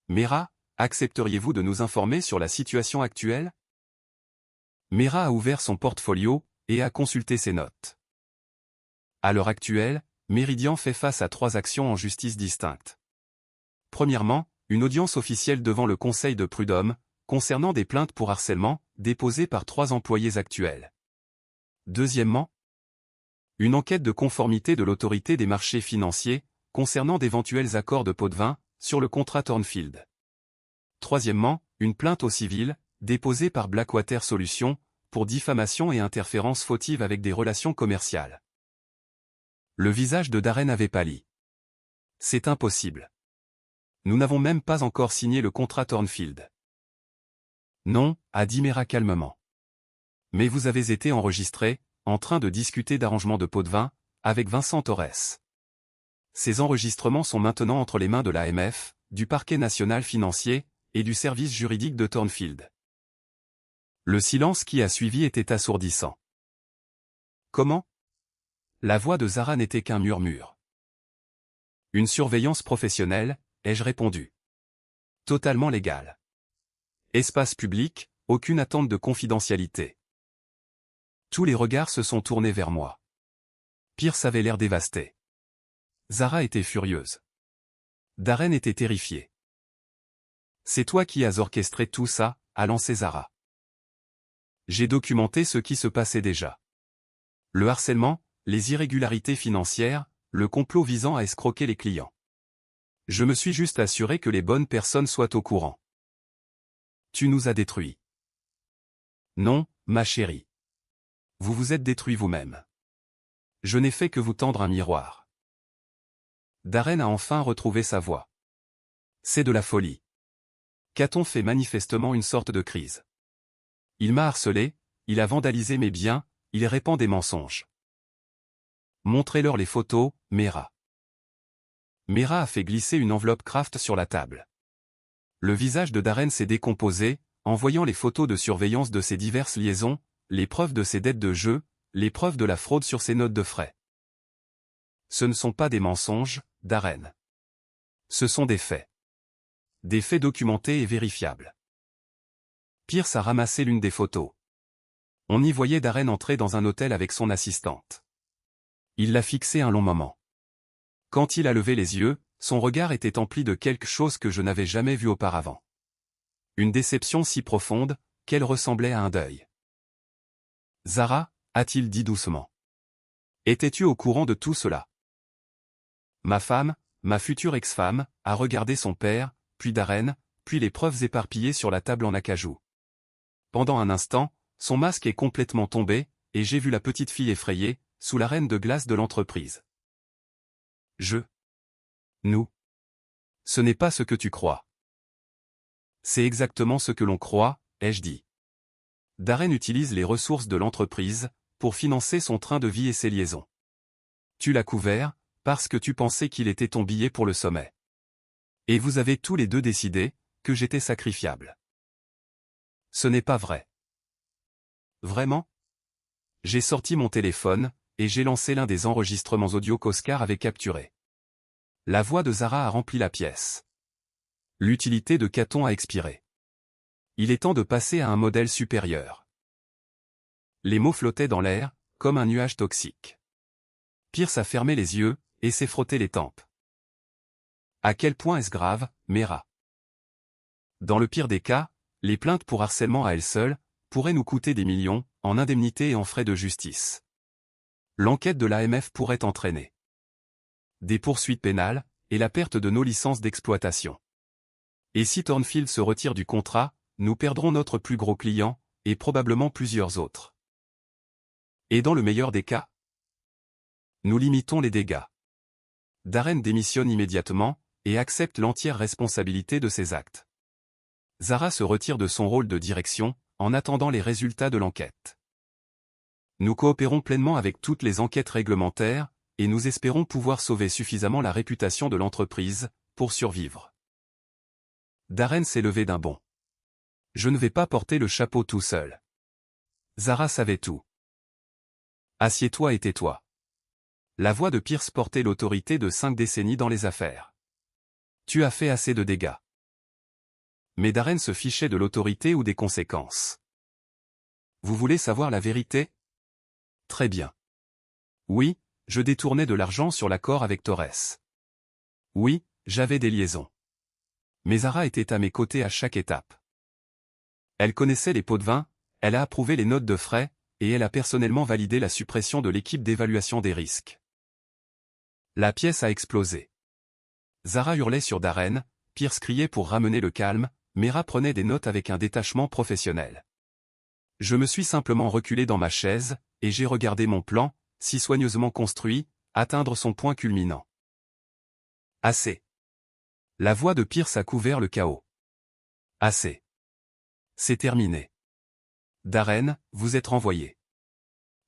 Mera, accepteriez-vous de nous informer sur la situation actuelle ?» Mera a ouvert son portfolio et a consulté ses notes. À l'heure actuelle, Meridian fait face à 3 actions en justice distinctes. Premièrement, une audience officielle devant le Conseil de prud'homme, concernant des plaintes pour harcèlement, déposées par 3 employés actuels. Deuxièmement, une enquête de conformité de l'autorité des marchés financiers, concernant d'éventuels accords de pot-de-vin, sur le contrat Thornfield. Troisièmement, une plainte au civil, déposée par Blackwater Solutions, pour diffamation et interférence fautive avec des relations commerciales. Le visage de Darren avait pâli. « C'est impossible. Nous n'avons même pas encore signé le contrat Thornfield. »« Non, » a dit Mera calmement. « Mais vous avez été enregistré, en train de discuter d'arrangement de pot-de-vin, avec Vincent Torres. Ces enregistrements sont maintenant entre les mains de l'AMF, du parquet national financier, et du service juridique de Thornfield. » Le silence qui a suivi était assourdissant. « Comment ?» La voix de Zara n'était qu'un murmure. « Une surveillance professionnelle », ai-je répondu. « Totalement légale. Espace public, aucune attente de confidentialité. » Tous les regards se sont tournés vers moi. Pierce avait l'air dévasté. Zara était furieuse. Darren était terrifié. « C'est toi qui as orchestré tout ça », a lancé Zara. J'ai documenté ce qui se passait déjà. Le harcèlement, les irrégularités financières, le complot visant à escroquer les clients. Je me suis juste assuré que les bonnes personnes soient au courant. Tu nous as détruits. Non, ma chérie. Vous vous êtes détruit vous-même. Je n'ai fait que vous tendre un miroir. Darren a enfin retrouvé sa voix. C'est de la folie. Qu'a-t-on fait manifestement une sorte de crise. Il m'a harcelé, il a vandalisé mes biens, il répand des mensonges. Montrez-leur les photos, Mera. Mera a fait glisser une enveloppe Kraft sur la table. Le visage de Darren s'est décomposé, en voyant les photos de surveillance de ses diverses liaisons, les preuves de ses dettes de jeu, les preuves de la fraude sur ses notes de frais. Ce ne sont pas des mensonges, Darren. Ce sont des faits. Des faits documentés et vérifiables. Pierce a ramassé l'une des photos. On y voyait Darren entrer dans un hôtel avec son assistante. Il l'a fixé un long moment. Quand il a levé les yeux, son regard était empli de quelque chose que je n'avais jamais vu auparavant. Une déception si profonde, qu'elle ressemblait à un deuil. « Zara » a-t-il dit doucement. « Étais-tu au courant de tout cela ?» Ma femme, ma future ex-femme, a regardé son père, puis Darren, puis les preuves éparpillées sur la table en acajou. Pendant un instant, son masque est complètement tombé, et j'ai vu la petite fille effrayée, sous la reine de glace de l'entreprise. Nous. Ce n'est pas ce que tu crois. C'est exactement ce que l'on croit, ai-je dit. Darren utilise les ressources de l'entreprise, pour financer son train de vie et ses liaisons. Tu l'as couvert, parce que tu pensais qu'il était ton billet pour le sommet. Et vous avez tous les deux décidé, que j'étais sacrifiable. Ce n'est pas vrai. Vraiment? J'ai sorti mon téléphone, et j'ai lancé l'un des enregistrements audio qu'Oscar avait capturés. La voix de Zara a rempli la pièce. L'utilité de Caton a expiré. Il est temps de passer à un modèle supérieur. Les mots flottaient dans l'air, comme un nuage toxique. Pierce a fermé les yeux, et s'est frotté les tempes. À quel point est-ce grave, Mera? Dans le pire des cas, les plaintes pour harcèlement à elles seules, pourraient nous coûter des millions, en indemnités et en frais de justice. L'enquête de l'AMF pourrait entraîner des poursuites pénales, et la perte de nos licences d'exploitation. Et si Thornfield se retire du contrat, nous perdrons notre plus gros client, et probablement plusieurs autres. Et dans le meilleur des cas, nous limitons les dégâts. Darren démissionne immédiatement, et accepte l'entière responsabilité de ses actes. Zara se retire de son rôle de direction, en attendant les résultats de l'enquête. Nous coopérons pleinement avec toutes les enquêtes réglementaires, et nous espérons pouvoir sauver suffisamment la réputation de l'entreprise, pour survivre. Darren s'est levé d'un bond. Je ne vais pas porter le chapeau tout seul. Zara savait tout. Assieds-toi et tais-toi. La voix de Pierce portait l'autorité de 5 décennies dans les affaires. Tu as fait assez de dégâts. Mais Darren se fichait de l'autorité ou des conséquences. Vous voulez savoir la vérité? Très bien. Oui, je détournais de l'argent sur l'accord avec Torres. Oui, j'avais des liaisons. Mais Zara était à mes côtés à chaque étape. Elle connaissait les pots de vin, elle a approuvé les notes de frais, et elle a personnellement validé la suppression de l'équipe d'évaluation des risques. La pièce a explosé. Zara hurlait sur Darren, Pierce criait pour ramener le calme, Mera prenait des notes avec un détachement professionnel. Je me suis simplement reculé dans ma chaise, et j'ai regardé mon plan, si soigneusement construit, atteindre son point culminant. Assez. La voix de Pierce a couvert le chaos. Assez. C'est terminé. Darren, vous êtes renvoyé.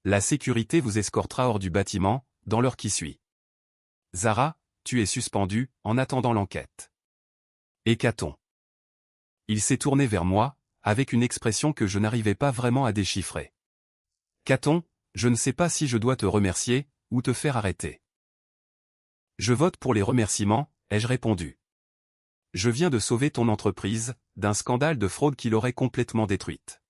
La sécurité vous escortera hors du bâtiment, dans l'heure qui suit. Zara, tu es suspendue, en attendant l'enquête. Et qu'a-t-on? Il s'est tourné vers moi, avec une expression que je n'arrivais pas vraiment à déchiffrer. Qu'a-t-on? Je ne sais pas si je dois te remercier, ou te faire arrêter. Je vote pour les remerciements, ai-je répondu. Je viens de sauver ton entreprise, d'un scandale de fraude qui l'aurait complètement détruite.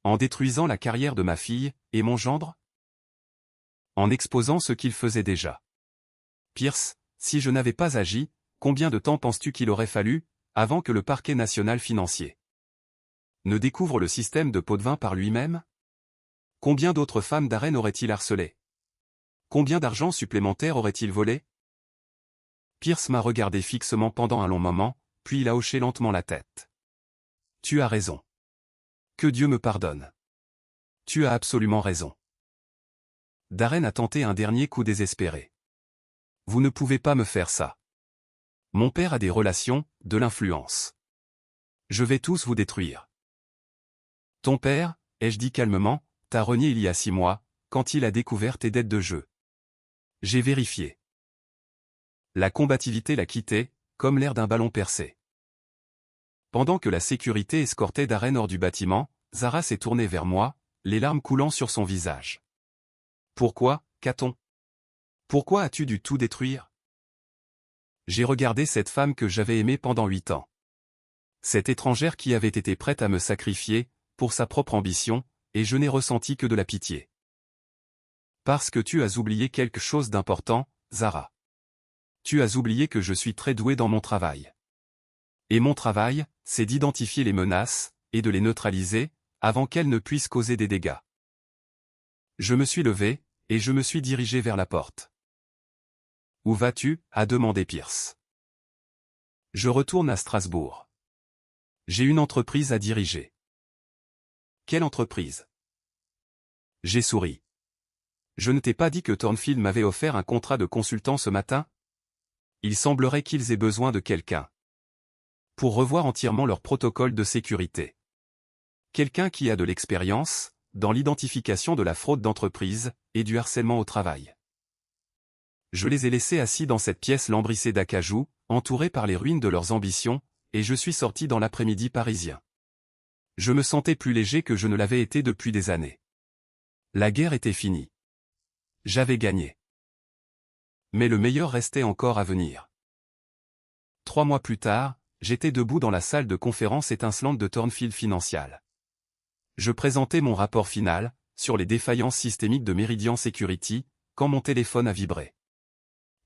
En détruisant la carrière de ma fille, et mon gendre? En exposant ce qu'il faisait déjà. Pierce, si je n'avais pas agi, combien de temps penses-tu qu'il aurait fallu, avant que le parquet national financier ne découvre le système de pot de vin par lui-même? Combien d'autres femmes Darren aurait-il harcelé? Combien d'argent supplémentaire aurait-il volé? Pierce m'a regardé fixement pendant un long moment, puis il a hoché lentement la tête. Tu as raison. Que Dieu me pardonne. Tu as absolument raison. Darren a tenté un dernier coup désespéré. Vous ne pouvez pas me faire ça. Mon père a des relations, de l'influence. Je vais tous vous détruire. Ton père, ai-je dit calmement, t'a renié il y a 6 mois, quand il a découvert tes dettes de jeu. J'ai vérifié. La combativité l'a quitté, comme l'air d'un ballon percé. Pendant que la sécurité escortait Darren hors du bâtiment, Zara s'est tournée vers moi, les larmes coulant sur son visage. Pourquoi, qu'a-t-on? Pourquoi as-tu dû tout détruire? J'ai regardé cette femme que j'avais aimée pendant 8 ans. Cette étrangère qui avait été prête à me sacrifier, pour sa propre ambition, et je n'ai ressenti que de la pitié. Parce que tu as oublié quelque chose d'important, Zara. Tu as oublié que je suis très doué dans mon travail. Et mon travail, c'est d'identifier les menaces, et de les neutraliser, avant qu'elles ne puissent causer des dégâts. Je me suis levé, et je me suis dirigé vers la porte. Où vas-tu? A demandé Pierce. Je retourne à Strasbourg. J'ai une entreprise à diriger. Quelle entreprise? J'ai souri. Je ne t'ai pas dit que Thornfield m'avait offert un contrat de consultant ce matin? Il semblerait qu'ils aient besoin de quelqu'un. Pour revoir entièrement leur protocole de sécurité. Quelqu'un qui a de l'expérience, dans l'identification de la fraude d'entreprise, et du harcèlement au travail. Je les ai laissés assis dans cette pièce lambrissée d'acajou, entourés par les ruines de leurs ambitions, et je suis sorti dans l'après-midi parisien. Je me sentais plus léger que je ne l'avais été depuis des années. La guerre était finie. J'avais gagné. Mais le meilleur restait encore à venir. 3 mois plus tard, j'étais debout dans la salle de conférence étincelante de Thornfield Financial. Je présentais mon rapport final, sur les défaillances systémiques de Meridian Security, quand mon téléphone a vibré.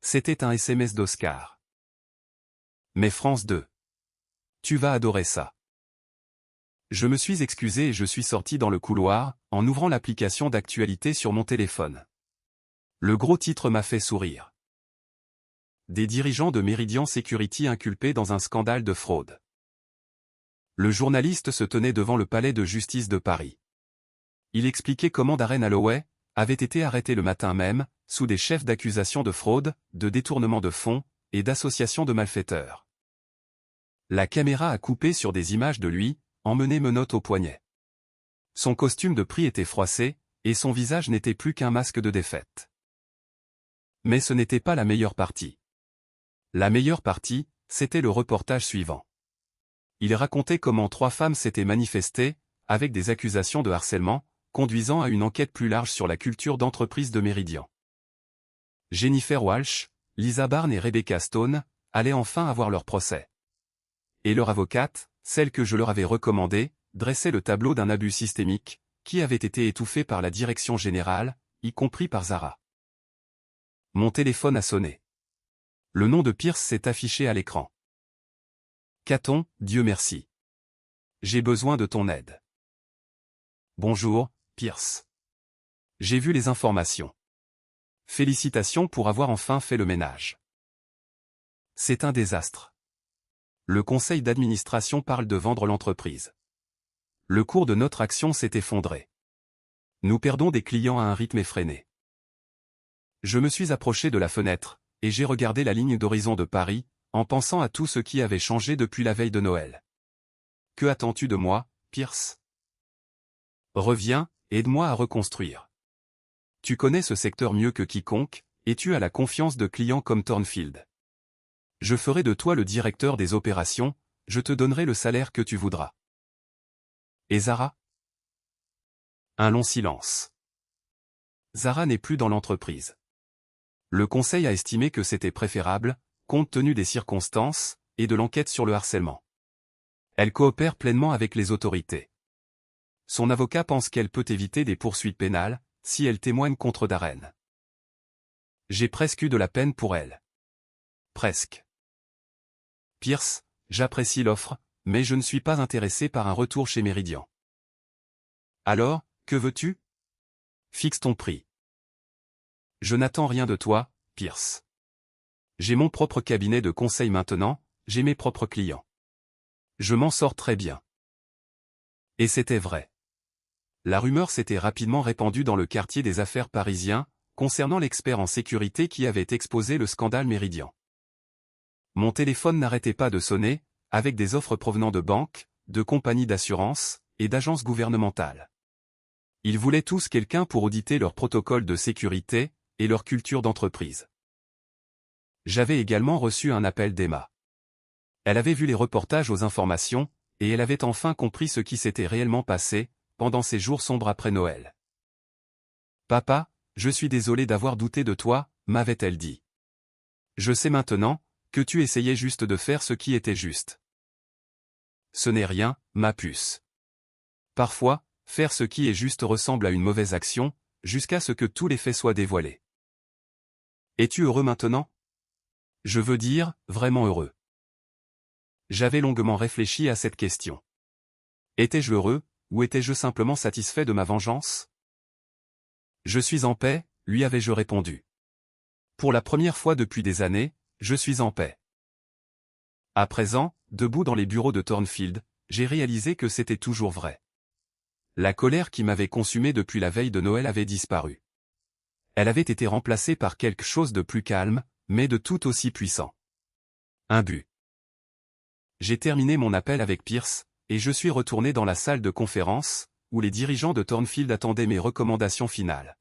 C'était un SMS d'Oscar. Mais France 2. Tu vas adorer ça. Je me suis excusé et je suis sorti dans le couloir, en ouvrant l'application d'actualité sur mon téléphone. Le gros titre m'a fait sourire. des dirigeants de Meridian Security inculpés dans un scandale de fraude. Le journaliste se tenait devant le palais de justice de Paris. Il expliquait comment Darren Holloway avait été arrêté le matin même, sous des chefs d'accusation de fraude, de détournement de fonds et d'association de malfaiteurs. La caméra a coupé sur des images de lui, emmené menottes au poignet. Son costume de prix était froissé, et son visage n'était plus qu'un masque de défaite. Mais ce n'était pas la meilleure partie. La meilleure partie, c'était le reportage suivant. Il racontait comment 3 femmes s'étaient manifestées, avec des accusations de harcèlement, conduisant à une enquête plus large sur la culture d'entreprise de Meridian. Jennifer Walsh, Lisa Barnes et Rebecca Stone allaient enfin avoir leur procès. Et leur avocate, celle que je leur avais recommandée, dressait le tableau d'un abus systémique, qui avait été étouffé par la direction générale, y compris par Zara. Mon téléphone a sonné. Le nom de Pierce s'est affiché à l'écran. Caton, Dieu merci. J'ai besoin de ton aide. Bonjour, Pierce. J'ai vu les informations. Félicitations pour avoir enfin fait le ménage. C'est un désastre. Le conseil d'administration parle de vendre l'entreprise. Le cours de notre action s'est effondré. Nous perdons des clients à un rythme effréné. Je me suis approché de la fenêtre, et j'ai regardé la ligne d'horizon de Paris, en pensant à tout ce qui avait changé depuis la veille de Noël. Que attends-tu de moi, Pierce? Reviens, aide-moi à reconstruire. Tu connais ce secteur mieux que quiconque, et tu as la confiance de clients comme Thornfield. Je ferai de toi le directeur des opérations, je te donnerai le salaire que tu voudras. Et Zara? Un long silence. Zara n'est plus dans l'entreprise. Le conseil a estimé que c'était préférable, compte tenu des circonstances, et de l'enquête sur le harcèlement. Elle coopère pleinement avec les autorités. Son avocat pense qu'elle peut éviter des poursuites pénales, si elle témoigne contre Darren. J'ai presque eu de la peine pour elle. Presque. Pierce, j'apprécie l'offre, mais je ne suis pas intéressé par un retour chez Meridian. Alors, que veux-tu? Fixe ton prix. Je n'attends rien de toi, Pierce. J'ai mon propre cabinet de conseil maintenant, j'ai mes propres clients. Je m'en sors très bien. Et c'était vrai. La rumeur s'était rapidement répandue dans le quartier des affaires parisien, concernant l'expert en sécurité qui avait exposé le scandale Meridian. Mon téléphone n'arrêtait pas de sonner, avec des offres provenant de banques, de compagnies d'assurance, et d'agences gouvernementales. Ils voulaient tous quelqu'un pour auditer leur protocole de sécurité, et leur culture d'entreprise. J'avais également reçu un appel d'Emma. Elle avait vu les reportages aux informations, et elle avait enfin compris ce qui s'était réellement passé, pendant ces jours sombres après Noël. Papa, je suis désolé d'avoir douté de toi, m'avait-elle dit. Je sais maintenant, que tu essayais juste de faire ce qui était juste. Ce n'est rien, ma puce. Parfois, faire ce qui est juste ressemble à une mauvaise action, jusqu'à ce que tous les faits soient dévoilés. Es-tu heureux maintenant? Je veux dire, vraiment heureux. J'avais longuement réfléchi à cette question. Étais-je heureux, ou étais-je simplement satisfait de ma vengeance? Je suis en paix, lui avais-je répondu. Pour la première fois depuis des années, je suis en paix. À présent, debout dans les bureaux de Thornfield, j'ai réalisé que c'était toujours vrai. La colère qui m'avait consumé depuis la veille de Noël avait disparu. Elle avait été remplacée par quelque chose de plus calme, mais de tout aussi puissant. Un but. J'ai terminé mon appel avec Pierce, et je suis retourné dans la salle de conférence, où les dirigeants de Thornfield attendaient mes recommandations finales.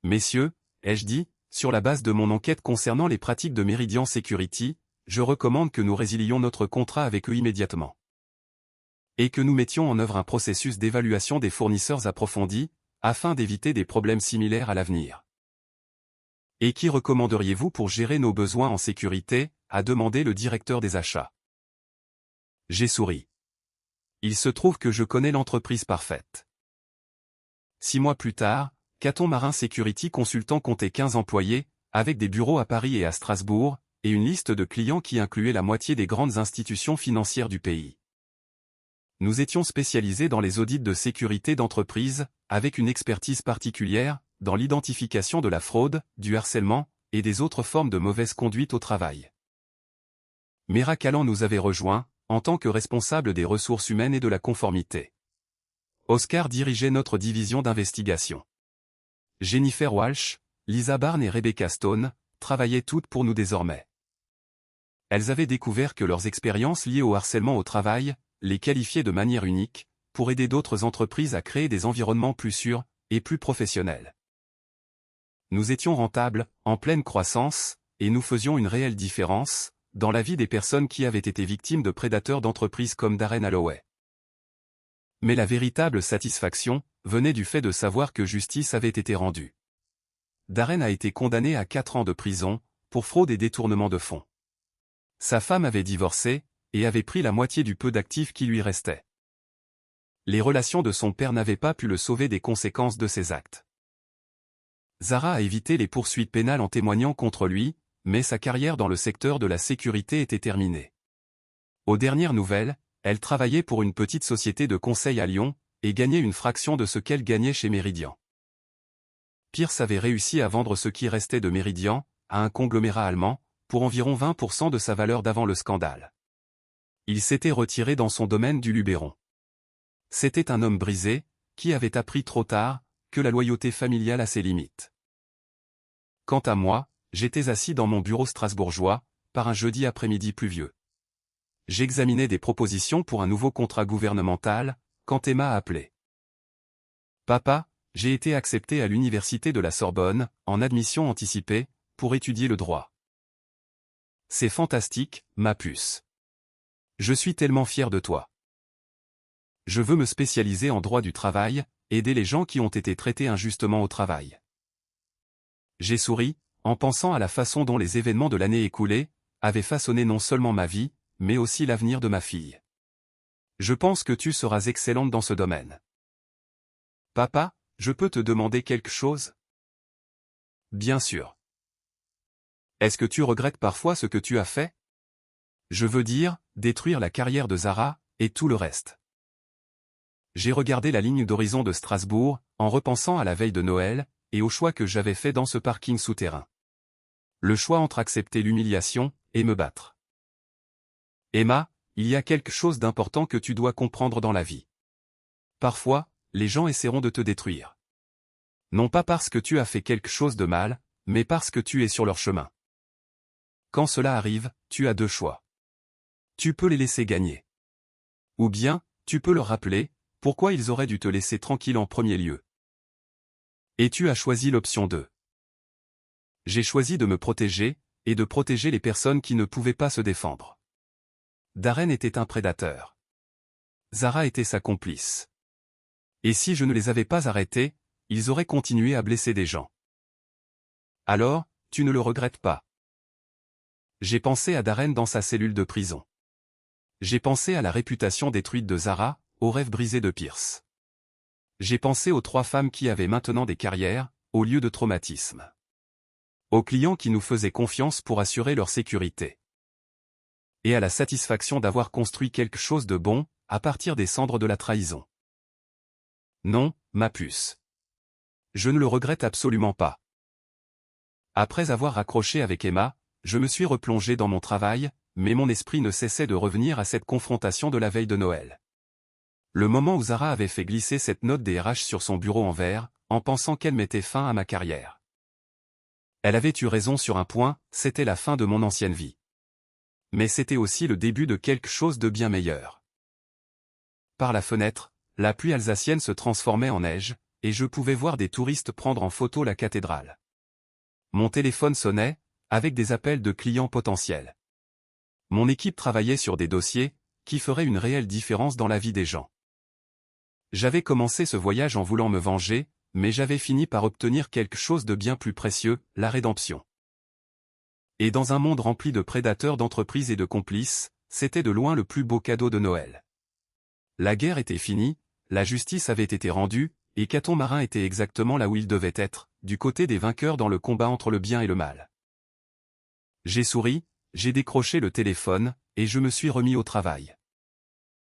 Messieurs, ai-je dit, sur la base de mon enquête concernant les pratiques de Meridian Security, je recommande que nous résilions notre contrat avec eux immédiatement. Et que nous mettions en œuvre un processus d'évaluation des fournisseurs approfondi, afin d'éviter des problèmes similaires à l'avenir. Et qui recommanderiez-vous pour gérer nos besoins en sécurité, a demandé le directeur des achats. J'ai souri. Il se trouve que je connais l'entreprise parfaite. 6 mois plus tard, Caton Marin Security Consultant comptait 15 employés, avec des bureaux à Paris et à Strasbourg, et une liste de clients qui incluait la moitié des grandes institutions financières du pays. Nous étions spécialisés dans les audits de sécurité d'entreprise, avec une expertise particulière, dans l'identification de la fraude, du harcèlement, et des autres formes de mauvaise conduite au travail. Mera Callan nous avait rejoints, en tant que responsable des ressources humaines et de la conformité. Oscar dirigeait notre division d'investigation. Jennifer Walsh, Lisa Barnes et Rebecca Stone travaillaient toutes pour nous désormais. Elles avaient découvert que leurs expériences liées au harcèlement au travail les qualifiaient de manière unique, pour aider d'autres entreprises à créer des environnements plus sûrs et plus professionnels. Nous étions rentables, en pleine croissance, et nous faisions une réelle différence dans la vie des personnes qui avaient été victimes de prédateurs d'entreprises comme Darren Holloway. Mais la véritable satisfaction venait du fait de savoir que justice avait été rendue. Darren a été condamné à 4 ans de prison pour fraude et détournement de fonds. Sa femme avait divorcé et avait pris la moitié du peu d'actifs qui lui restait. Les relations de son père n'avaient pas pu le sauver des conséquences de ses actes. Zara a évité les poursuites pénales en témoignant contre lui, mais sa carrière dans le secteur de la sécurité était terminée. Aux dernières nouvelles, elle travaillait pour une petite société de conseil à Lyon, et gagnait une fraction de ce qu'elle gagnait chez Meridian. Pierce avait réussi à vendre ce qui restait de Meridian, à un conglomérat allemand, pour environ 20% de sa valeur d'avant le scandale. Il s'était retiré dans son domaine du Luberon. C'était un homme brisé, qui avait appris trop tard, que la loyauté familiale a ses limites. Quant à moi, j'étais assis dans mon bureau strasbourgeois, par un jeudi après-midi pluvieux. J'examinais des propositions pour un nouveau contrat gouvernemental, quand Emma a appelé. « Papa, j'ai été accepté à l'université de la Sorbonne, en admission anticipée, pour étudier le droit. » « C'est fantastique, ma puce. Je suis tellement fier de toi. Je veux me spécialiser en droit du travail, aider les gens qui ont été traités injustement au travail. » J'ai souri, en pensant à la façon dont les événements de l'année écoulée avaient façonné non seulement ma vie, mais aussi l'avenir de ma fille. « Je pense que tu seras excellente dans ce domaine. »« Papa, je peux te demander quelque chose ? » ?»« Bien sûr. » « Est-ce que tu regrettes parfois ce que tu as fait ? Je veux dire, détruire la carrière de Zara, et tout le reste. » J'ai regardé la ligne d'horizon de Strasbourg, en repensant à la veille de Noël, et au choix que j'avais fait dans ce parking souterrain. Le choix entre accepter l'humiliation, et me battre. Emma, il y a quelque chose d'important que tu dois comprendre dans la vie. Parfois, les gens essaieront de te détruire. Non pas parce que tu as fait quelque chose de mal, mais parce que tu es sur leur chemin. Quand cela arrive, tu as 2 choix. Tu peux les laisser gagner. Ou bien, tu peux leur rappeler pourquoi ils auraient dû te laisser tranquille en premier lieu. Et tu as choisi l'option 2. J'ai choisi de me protéger, et de protéger les personnes qui ne pouvaient pas se défendre. Darren était un prédateur. Zara était sa complice. Et si je ne les avais pas arrêtés, ils auraient continué à blesser des gens. Alors, tu ne le regrettes pas. J'ai pensé à Darren dans sa cellule de prison. J'ai pensé à la réputation détruite de Zara, aux rêves brisés de Pierce. J'ai pensé aux 3 femmes qui avaient maintenant des carrières, au lieu de traumatisme. Aux clients qui nous faisaient confiance pour assurer leur sécurité. Et à la satisfaction d'avoir construit quelque chose de bon, à partir des cendres de la trahison. Non, ma puce. Je ne le regrette absolument pas. Après avoir raccroché avec Emma, je me suis replongé dans mon travail, mais mon esprit ne cessait de revenir à cette confrontation de la veille de Noël. Le moment où Zara avait fait glisser cette note des RH sur son bureau en verre, en pensant qu'elle mettait fin à ma carrière. Elle avait eu raison sur un point, c'était la fin de mon ancienne vie. Mais c'était aussi le début de quelque chose de bien meilleur. Par la fenêtre, la pluie alsacienne se transformait en neige, et je pouvais voir des touristes prendre en photo la cathédrale. Mon téléphone sonnait, avec des appels de clients potentiels. Mon équipe travaillait sur des dossiers, qui feraient une réelle différence dans la vie des gens. J'avais commencé ce voyage en voulant me venger, mais j'avais fini par obtenir quelque chose de bien plus précieux, la rédemption. Et dans un monde rempli de prédateurs d'entreprises et de complices, c'était de loin le plus beau cadeau de Noël. La guerre était finie, la justice avait été rendue, et Caton Marin était exactement là où il devait être, du côté des vainqueurs dans le combat entre le bien et le mal. J'ai souri, j'ai décroché le téléphone, et je me suis remis au travail.